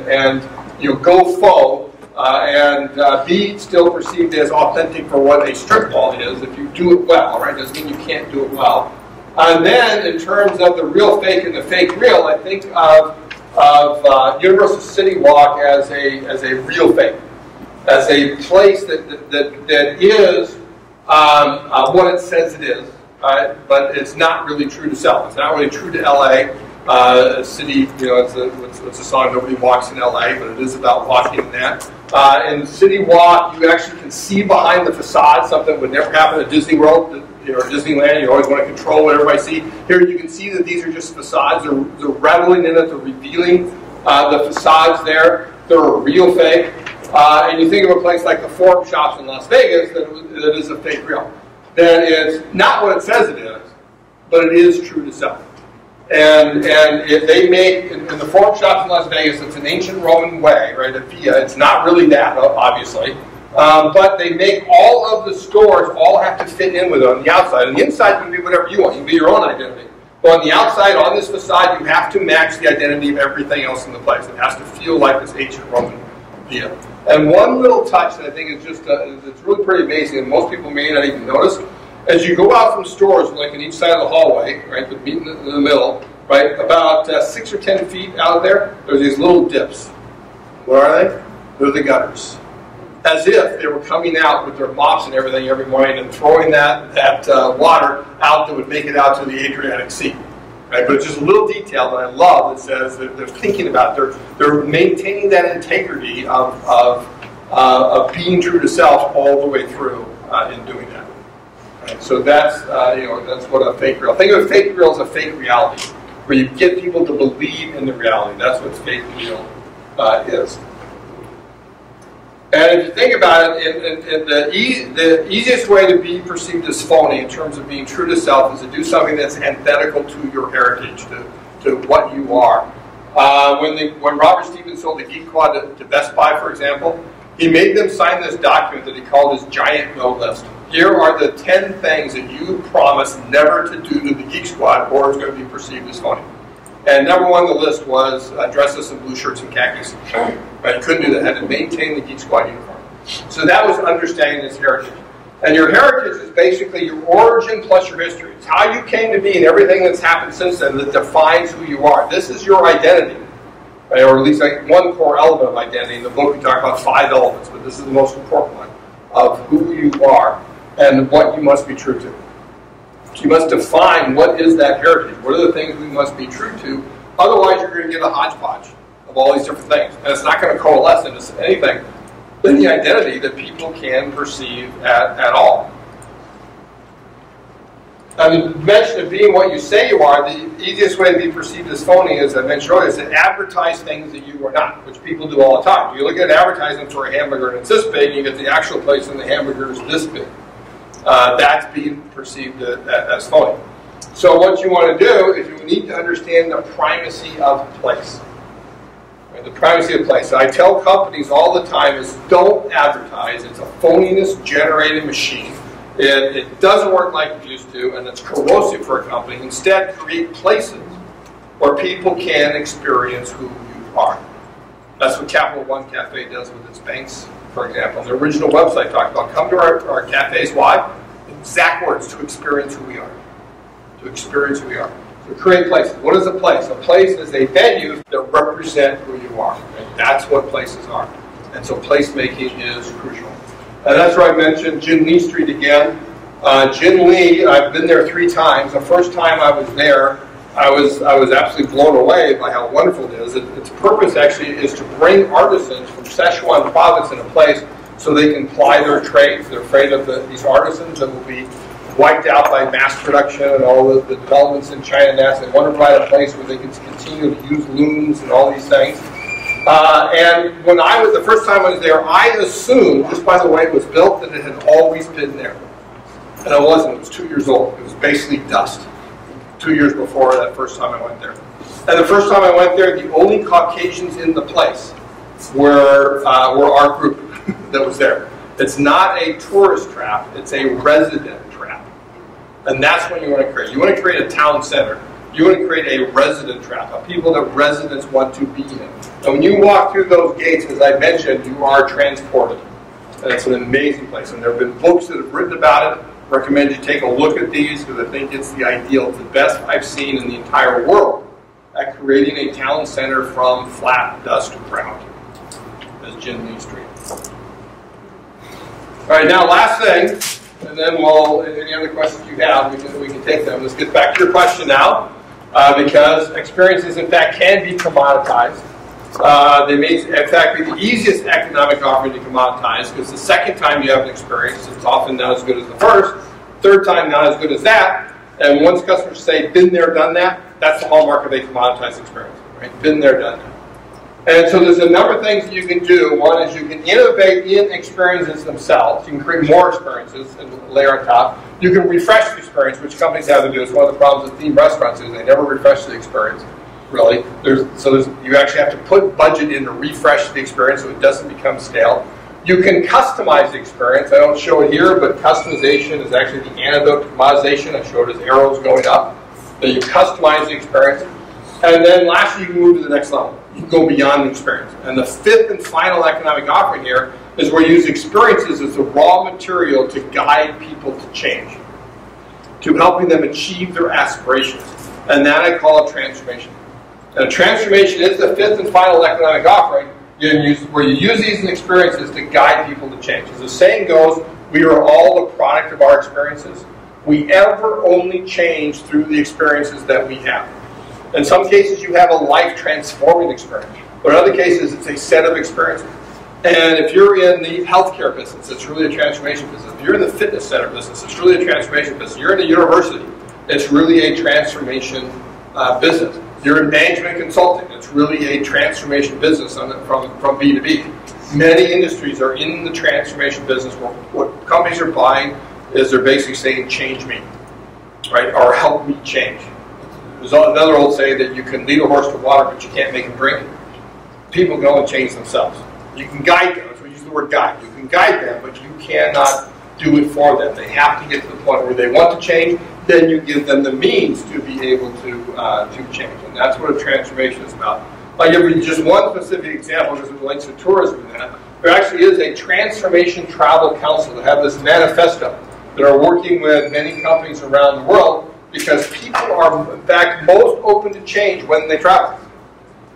go faux and be still perceived as authentic for what a strip mall is if you do it well. Right? Doesn't mean you can't do it well. And then in terms of the real fake and the fake real, I think of Universal City Walk as a real fake, as a place that is what it says it is, but it's not really true to self. It's not really true to LA. A city, it's a song, nobody walks in LA, but it is about walking in that. In the City Walk, you actually can see behind the facade something that would never happen at Disney World, or Disneyland. You always want to control what everybody sees. Here you can see that these are just facades. They're reveling in it. They're revealing the facades there. They're a real fake. And you think of a place like the Forum Shops in Las Vegas that is a fake real. That is not what it says it is, but it is true to self. And if they make, in the Forum Shops in Las Vegas, it's an ancient Roman way, right, a via. It's not really that, obviously. But they make all of the stores all have to fit in with it on the outside. On the inside, you can be whatever you want. You can be your own identity. But on the outside, on this facade, you have to match the identity of everything else in the place. It has to feel like this ancient Roman via. And one little touch that I think is just, it's really pretty amazing, and most people may not even notice, as you go out from stores, like on each side of the hallway, right, the meet in the middle, right, about 6 or 10 feet out there, there's these little dips. What are they? They're the gutters. As if they were coming out with their mops and everything every morning and throwing that water out that would make it out to the Adriatic Sea. Right? But it's just a little detail that I love that says that they're thinking about, they're maintaining that integrity of being true to self all the way through in doing that. Right? So that's that's what a fake real. Think of a fake real as a fake reality, where you get people to believe in the reality. That's what fake real is. And if you think about it, the easiest way to be perceived as phony in terms of being true to self is to do something that's antithetical to your heritage, to what you are. When Robert Stevens sold the Geek Squad to Best Buy, for example, he made them sign this document that he called his giant no list. Here are the 10 things that you promise never to do to the Geek Squad, or it's going to be perceived as phony. And number one on the list was dress us in blue shirts and khakis. Right? Couldn't do that. Had to maintain the Geek Squad uniform. So that was understanding this heritage. And your heritage is basically your origin plus your history. It's how you came to be and everything that's happened since then that defines who you are. This is your identity. Right? Or at least like one core element of identity. In the book we talk about 5 elements, but this is the most important one of who you are and what you must be true to. You must define what is that heritage. What are the things we must be true to? Otherwise, you're going to get a hodgepodge of all these different things. And it's not going to coalesce into anything than the identity that people can perceive at all. And the mention of being what you say you are, the easiest way to be perceived as phony, as I mentioned earlier, is to advertise things that you are not, which people do all the time. You look at advertising for a hamburger and it's this big, and you get the actual place and the hamburger is this big. That's being perceived as phony. So what you want to do is you need to understand the primacy of place. Right? The primacy of place. So I tell companies all the time is don't advertise. It's a phoniness-generated machine. It doesn't work like it used to, and it's corrosive for a company. Instead, create places where people can experience who you are. That's what Capital One Cafe does with its banks, for example. The original website talked about come to our cafes. Why? Exact words, to experience who we are. To experience who we are. So create places. What is a place? A place is a venue that represents who you are. And that's what places are. And so placemaking is crucial. And that's where I mentioned Jin Lee Street again. Jin Lee, I've been there 3 times. The first time I was there, I was absolutely blown away by how wonderful it is. Its purpose actually is to bring artisans from Sichuan province in a place so they can ply their trades. They're afraid of these artisans that will be wiped out by mass production and all the developments in China now. So they want to provide a place where they can continue to use looms and all these things. And when the first time I was there, I assumed, just by the way it was built, that it had always been there. And it wasn't. It was 2 years old. It was basically dust. 2 years before that first time I went there. And the first time I went there, the only Caucasians in the place were our group that was there. It's not a tourist trap. It's a resident trap. And that's what you want to create. You want to create a town center. You want to create a resident trap, of people that residents want to be in. And when you walk through those gates, as I mentioned, you are transported. And it's an amazing place. And there have been books that have written about it. Recommend you take a look at these because I think it's the ideal. It's the best I've seen in the entire world at creating a town center from flat dust ground. As Jin Lee Street. All right, now last thing, and then any other questions you have, we can take them. Let's get back to your question now, because experiences, in fact, can be commoditized. They may, in fact, be the easiest economic offering to commoditize, because the second time you have an experience, it's often not as good as the first. Third time, not as good as that. And once customers say, been there, done that, that's the hallmark of a commoditized experience. Right? Been there, done that. And so there's a number of things that you can do. One is you can innovate in experiences themselves. You can create more experiences and layer on top. You can refresh the experience, which companies have to do. It's one of the problems with theme restaurants is they never refresh the experience, really. You actually have to put budget in to refresh the experience so it doesn't become stale. You can customize the experience. I don't show it here, but customization is actually the antidote to commoditization. I showed it as arrows going up. So you customize the experience. And then lastly, you can move to the next level. You can go beyond the experience. And the fifth and final economic offering here is where you use experiences as the raw material to guide people to change, to helping them achieve their aspirations. And that I call a transformation. And a transformation is the fifth and final economic offering where you use these experiences to guide people to change. As the saying goes, we are all the product of our experiences. We ever only change through the experiences that we have. In some cases, you have a life-transforming experience. But in other cases, it's a set of experiences. And if you're in the healthcare business, it's really a transformation business. If you're in the fitness center business, it's really a transformation business. You're in a university, it's really a transformation business. You're in management consulting, it's really a transformation business from B2B. Many industries are in the transformation business where what companies are buying is they're basically saying, change me, right? Or help me change. There's another old saying that you can lead a horse to water, but you can't make him drink it. People go and change themselves. You can guide them. That's why we use the word guide. You can guide them, but you cannot do it for them. They have to get to the point where they want to change. Then you give them the means to be able to change. And that's what a transformation is about. I'll give you just one specific example because it relates to tourism and that. There actually is a Transformation Travel Council that have this manifesto that are working with many companies around the world because people are, in fact, most open to change when they travel.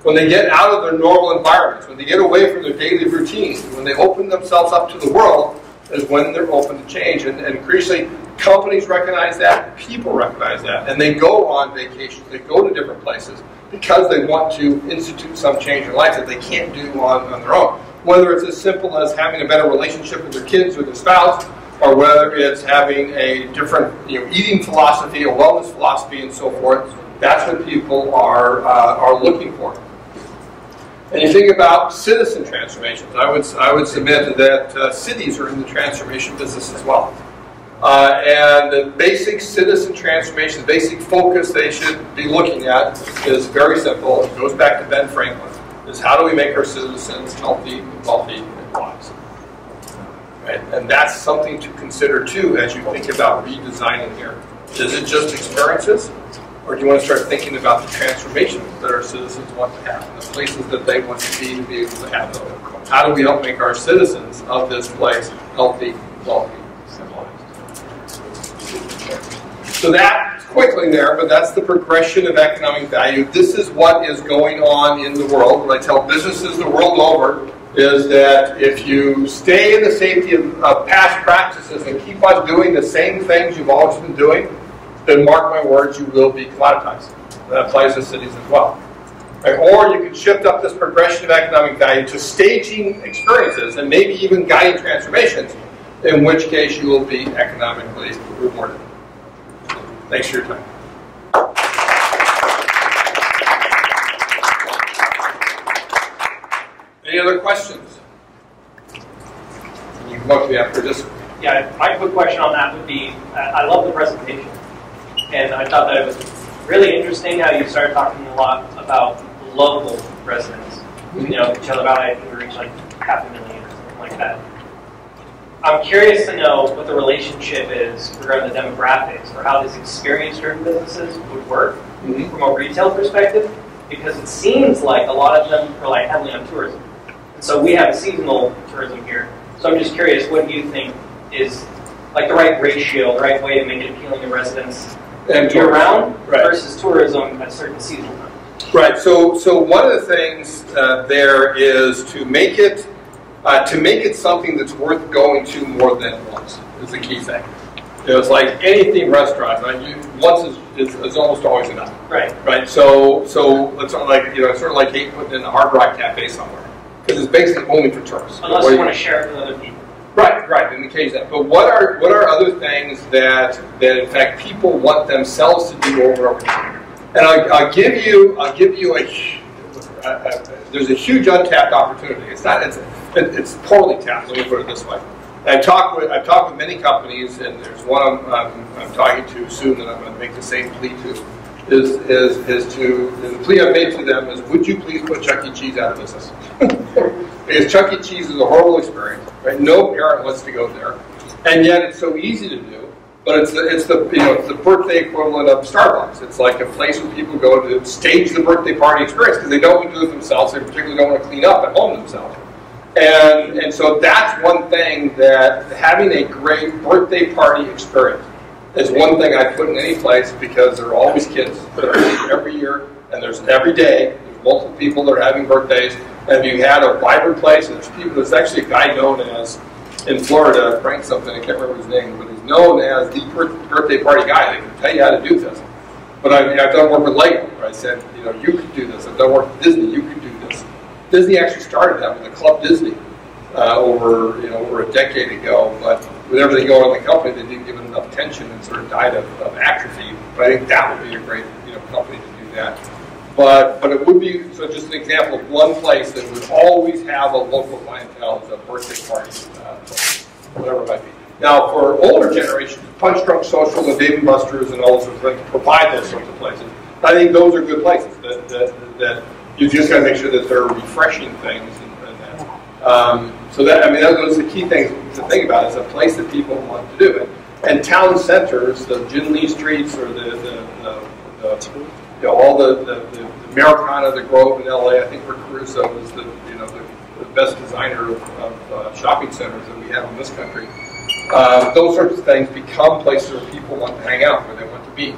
When they get out of their normal environments, when they get away from their daily routines, when they open themselves up to the world, is when they're open to change. And increasingly, companies recognize that, people recognize that, and they go on vacations, they go to different places because they want to institute some change in life that they can't do on their own. Whether it's as simple as having a better relationship with their kids or their spouse, or whether it's having a different eating philosophy, a wellness philosophy, and so forth. That's what people are looking for. And you think about citizen transformations. I would submit that cities are in the transformation business as well. And the basic citizen transformation, the basic focus they should be looking at is very simple. It goes back to Ben Franklin. Is how do we make our citizens healthy, wealthy, and wise? Right? And that's something to consider too as you think about redesigning here. Is it just experiences? Or do you want to start thinking about the transformations that our citizens want to have, and the places that they want to be able to have those? How do we help make our citizens of this place healthy, wealthy, and wise? So that, quickly there, but that's the progression of economic value. This is what is going on in the world. What I tell businesses the world over is that if you stay in the safety of past practices and keep on doing the same things you've always been doing, then mark my words, you will be commoditized. That applies to cities as well. Right? Or you can shift up this progression of economic value to staging experiences and maybe even guiding transformations, in which case you will be economically rewarded. Thanks for your time. Any other questions? You can look me after this. Yeah, my quick question on that would be, I love the presentation. And I thought that it was really interesting how you started talking a lot about local residents. You know, each other about it, we reach like 500,000 or something like that. I'm curious to know what the relationship is regarding the demographics or how this experience-driven businesses would work from a retail perspective, because it seems like a lot of them rely heavily on tourism. And so we have seasonal tourism here. So I'm just curious, what do you think is like the right ratio, the right way to make it appealing to residents year-round versus tourism at certain seasonal times? Right. So one of the things there is to make it something that's worth going to more than once is the key thing. You know, it's like any themed restaurant. Once is almost always enough. Right. Right. So it's sort of like putting in a Hard Rock Cafe somewhere, because it's basically only for tourists. Unless you want to share it with other people. Right, in the case of that. But what are other things that in fact people want themselves to do over and over again? And I'll give you there's a huge untapped opportunity. It's poorly tapped. Let me put it this way. I've talked with many companies, and there's one I'm talking to soon that I'm going to make the same plea to. The plea I've made to them is, would you please put Chuck E. Cheese out of business? Because Chuck E. Cheese is a horrible experience. Right? No parent wants to go there, and yet it's so easy to do. But it's the birthday equivalent of Starbucks. It's like a place where people go to stage the birthday party experience because they don't want to do it themselves. They particularly don't want to clean up at home themselves. And so that's one thing, that having a great birthday party experience is one thing I put in any place, because there are always kids that are every year, and there's every day, there's multiple people that are having birthdays. And if you had a vibrant place, and there's actually a guy known as, in Florida, Frank something, I can't remember his name, but he's known as the birthday party guy. They can tell you how to do this. But I've done work with Lego, where I said, you could do this. I've done work with Disney, you could do this. Disney actually started that with the Club Disney over a decade ago, but with everything going on in the company, they didn't give it enough attention and sort of died of atrophy. But I think that would be a great company to do that. But it would be, so just an example of one place that would always have a local clientele as a birthday party, whatever it might be. Now, for older generations, Punch Drunk Social and Dave & Buster's and all those sorts of things provide those sorts of places. I think those are good places that you just got to make sure that they're refreshing things and that. So those are the key things to think about. It's a place that people want to do it. And town centers, the Gin Lee Streets, or all the Americana, the Grove in LA. I think Rick Caruso is the best designer of shopping centers that we have in this country. Those sorts of things become places where people want to hang out, where they want to be.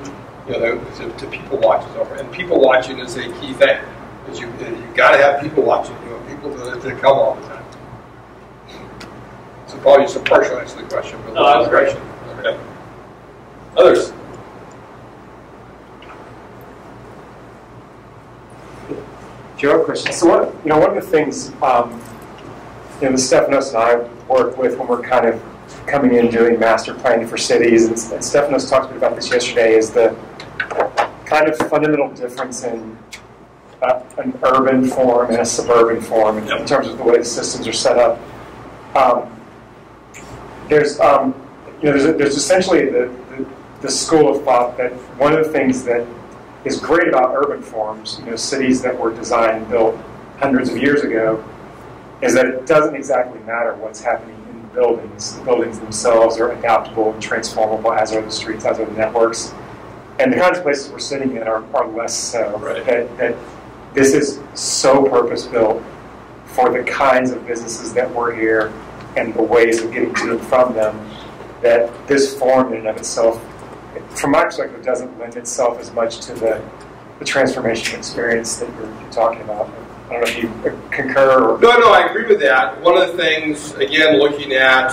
To people watches over, and people watching is a key thing. Because you got to have people watching. People to come all the time. So probably just a partial answer to the question. But that was great. Okay. Others. Joe, question. So one of the things that Stefanos and I work with when we're kind of coming in doing master planning for cities, and Stefanos talked a bit about this yesterday, is the kind of fundamental difference in an urban form and a suburban form in terms of the way the systems are set up. There's essentially the school of thought that one of the things that is great about urban forms, cities that were designed and built hundreds of years ago, is that it doesn't exactly matter what's happening in the buildings. The buildings themselves are adaptable and transformable, as are the streets, as are the networks. And the kinds of places we're sitting in are less so. Right. That this is so purpose-built for the kinds of businesses that were here and the ways of getting to and from them, that this form in and of itself, from my perspective, doesn't lend itself as much to the transformation experience that you're talking about. I don't know if you concur or... No, I agree with that. One of the things, again, looking at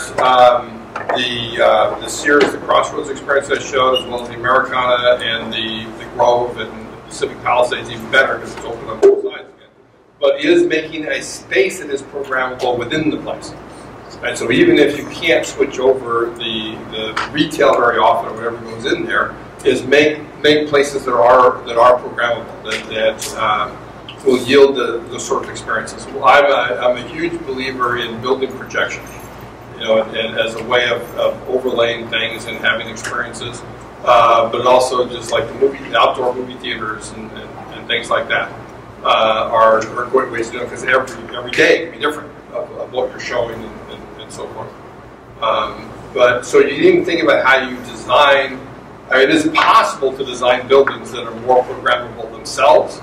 the Sears, the Crossroads experience I showed, as well as the Americana and the Grove and the Pacific Palisades, even better because it's open on both sides again, but is making a space that is programmable within the place. And so even if you can't switch over the retail very often or whatever goes in there, is make places that are programmable, that will yield the sort of experiences. Well, I'm a huge believer in building projection, and as a way of overlaying things and having experiences, but also just like the outdoor movie theaters and things like that are great ways to do it, because every day can be different of what you're showing and so forth. But so you didn't think about how you design. It is possible to design buildings that are more programmable themselves.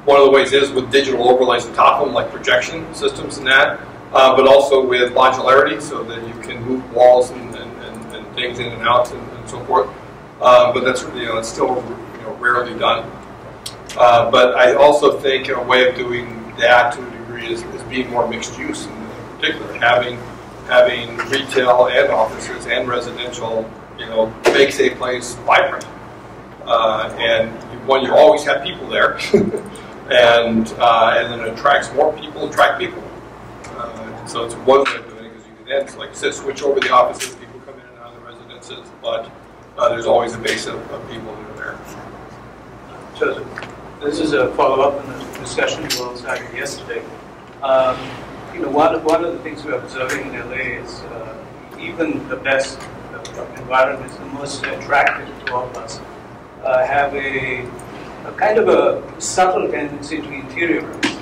One of the ways is with digital overlays on top of them, like projection systems and that, but also with modularity, so that you can move walls and things in and out and so forth. But that's it's still rarely done. But I also think a way of doing that to a degree is being more mixed use, in particular, having retail and offices and residential. Makes a place vibrant, and you always have people there, and then it attracts more people, attract people. So it's one way of doing it, because you can then, like you said, switch over the offices, people come in and out of the residences, but there's always a base of people that are there. Joseph, this is a follow-up on the discussion you all had yesterday. One of the things we're observing in LA is even the best environments, the most attractive to all of us, have a kind of a subtle tendency to interiorize.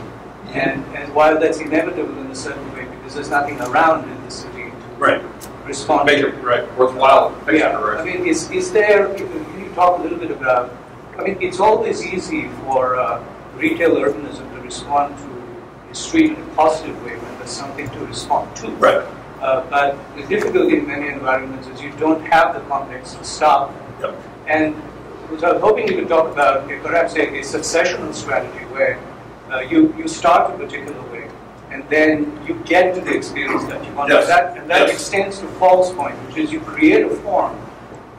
And while that's inevitable in a certain way, because there's nothing around in the city to respond Make it worthwhile. Yeah, I mean, is there, can you talk a little bit about, it's always easy for retail urbanism to respond to the street in a positive way when there's something to respond to. Right. But the difficulty in many environments is you don't have the context to stop. Yep. And so I was hoping you could talk about perhaps a successional strategy where you start a particular way and then you get to the experience that you want. Yes. And that extends to Paul's point, which is you create a form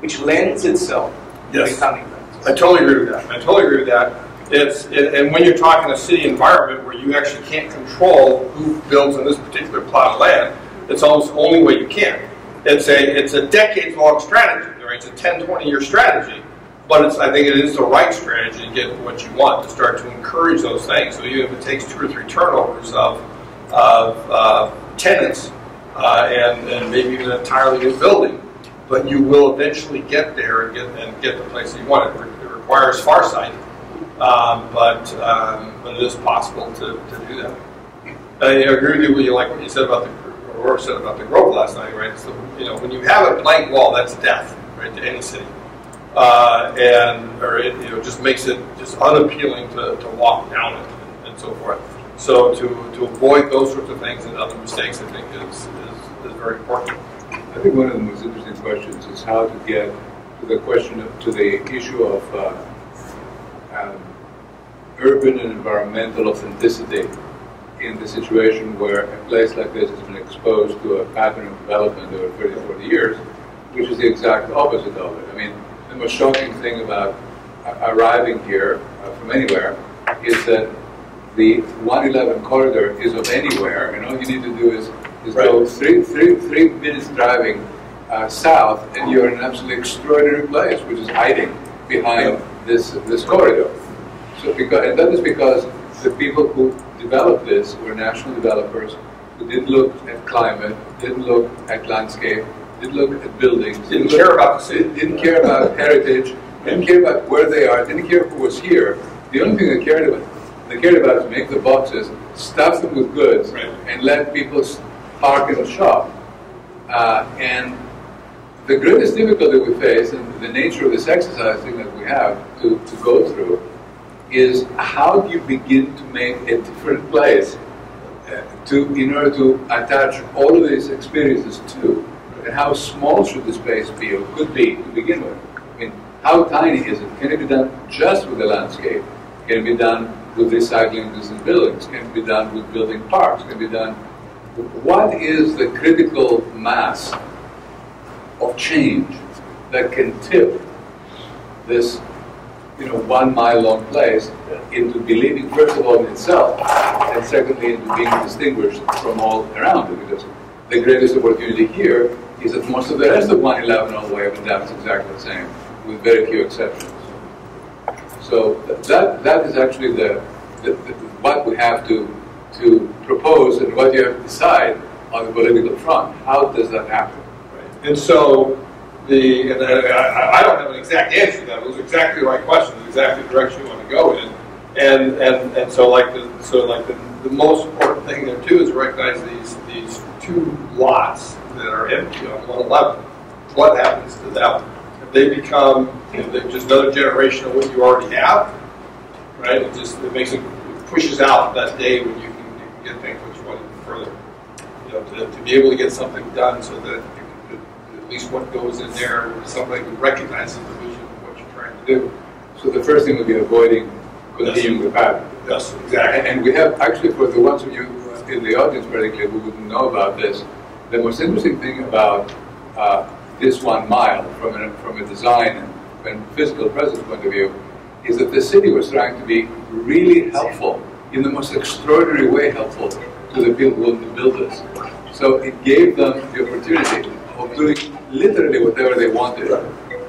which lends itself to becoming that. I totally agree with that. And when you're talking a city environment where you actually can't control who builds on this particular plot of land, it's almost the only way you can. It's a decades-long strategy, right? It's a 10, 20-year strategy, but I think it is the right strategy to get what you want, to start to encourage those things. So even if it takes 2 or 3 turnovers of tenants and maybe even an entirely new building, but you will eventually get there and get the place that you want. It requires farsight, but it is possible to do that. I agree with you. Like what you said about the Grove last night, right? So when you have a blank wall, that's death, right, to any city, it just makes it just unappealing to walk down it and so forth. So to avoid those sorts of things and other mistakes, I think is very important. I think one of the most interesting questions is how to get to the issue of urban and environmental authenticity in the situation where a place like this has been exposed to a pattern of development over 30, 40 years, which is the exact opposite of it. I mean, the most shocking thing about arriving here from anywhere is that the 111 corridor is of anywhere, and all you need to do is go three minutes driving south, and you're in an absolutely extraordinary place, which is hiding behind this corridor. So and that is because the people who developed this were national developers who didn't look at climate, didn't look at landscape, didn't look at buildings, didn't care about the city, didn't care about heritage, didn't care about where they are, didn't care who was here. The only thing they cared about is make the boxes, stuff them with goods, and let people park and shop. And the greatest difficulty we face, and the nature of this exercising that we have to go through, is how do you begin to make a different place in order to attach all of these experiences to, and how small should the space be or could be to begin with? I mean, how tiny is it? Can it be done just with the landscape? Can it be done with recycling existing buildings, can be done with building parks, can be done. What is the critical mass of change that can tip this 1 mile long place into believing, first of all, in itself, and secondly, into being distinguished from all around it? Because the greatest opportunity here is that most of the rest of 111 all the way up and down is exactly the same, with very few exceptions. So that is actually what we have to propose and what you have to decide on the political front. How does that happen? Right. And so I don't have an exact answer to that. It was exactly the right question, exactly the direction you want to go in. And so the most important thing there too is to recognize these two lots that are empty on 111. What happens to them? If they become they're just another generation of what you already have, right? It pushes out that day when you can get things what you want even further. To be able to get something done so that at least what goes in there is somebody who recognizes the vision of what you're trying to do. So the first thing would be avoiding continuing the pattern. Yes, exactly. And we have, actually, for the ones of you in the audience particularly who wouldn't know about this, the most interesting thing about this 1 mile from a design and physical presence point of view is that the city was trying to be really helpful, in the most extraordinary way helpful, to the people who wanted to build this. So it gave them the opportunity of doing literally whatever they wanted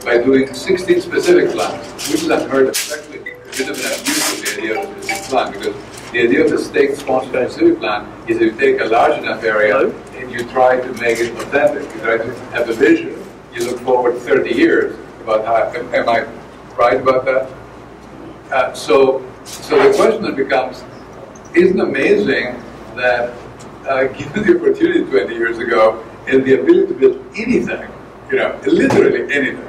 by doing 16 specific plans, which is unheard of. Actually, a bit of an abuse of the idea of a specific plan, because the idea of the state-sponsored specific plan is that you take a large enough area and you try to make it authentic. You try to have a vision. You look forward 30 years about how. Am I right about that? So the question then becomes: isn't it amazing that given the opportunity 20 years ago and the ability to build anything, literally anything,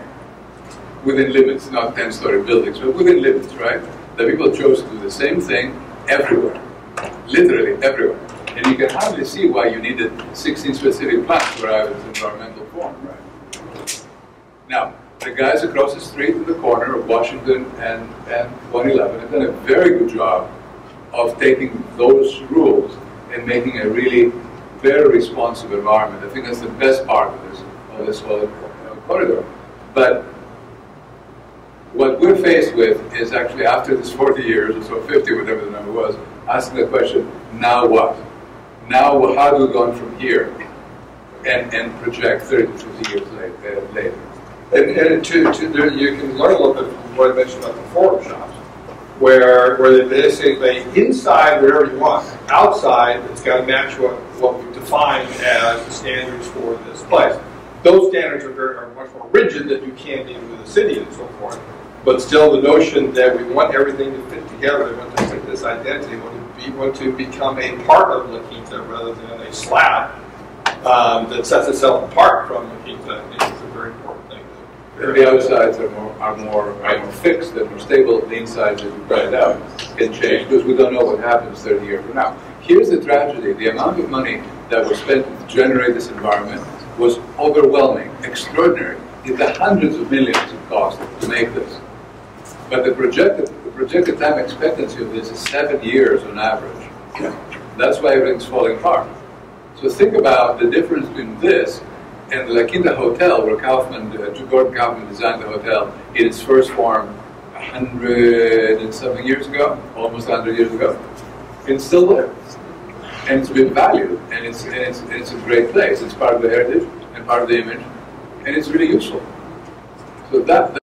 within limits, not 10-story buildings, but within limits, right? That people chose to do the same thing everywhere, literally everywhere. And you can hardly see why you needed 16 specific plans to arrive at its environmental form, right? Now, the guys across the street in the corner of Washington and 111 have done a very good job of taking those rules and making a really very responsive environment. I think that's the best part of this whole corridor. But what we're faced with is actually, after this 40 years or so, 50, whatever the number was, asking the question, now what? Now, how do we go on from here and project 30 to 50 years later? And you can learn a little bit from what I mentioned about the forum shops, where they basically inside whatever you want, outside it's got to match what we define as the standards for this place. Those standards are much more rigid than you can be with the city and so forth. But still, the notion that we want everything to fit together, we want to fit this identity, we want to become a part of La Quinta rather than a slab that sets itself apart from La Quinta, I think is a very important thing. The outsides are more fixed and more stable. The insides, as you pointed out, can change because we don't know what happens 30 years from now. Here's the tragedy: the amount of money that was spent to generate this environment was overwhelming, extraordinary. In the hundreds of millions it cost to make this. But the projected time expectancy of this is 7 years on average. That's why everything's falling apart. So think about the difference between this and the La Quinta Hotel, where Gordon Kaufman designed the hotel in its first form 100 and something years ago, almost 100 years ago. It's still there. And it's been valued, and it's a great place. It's part of the heritage and part of the image, and it's really useful. So that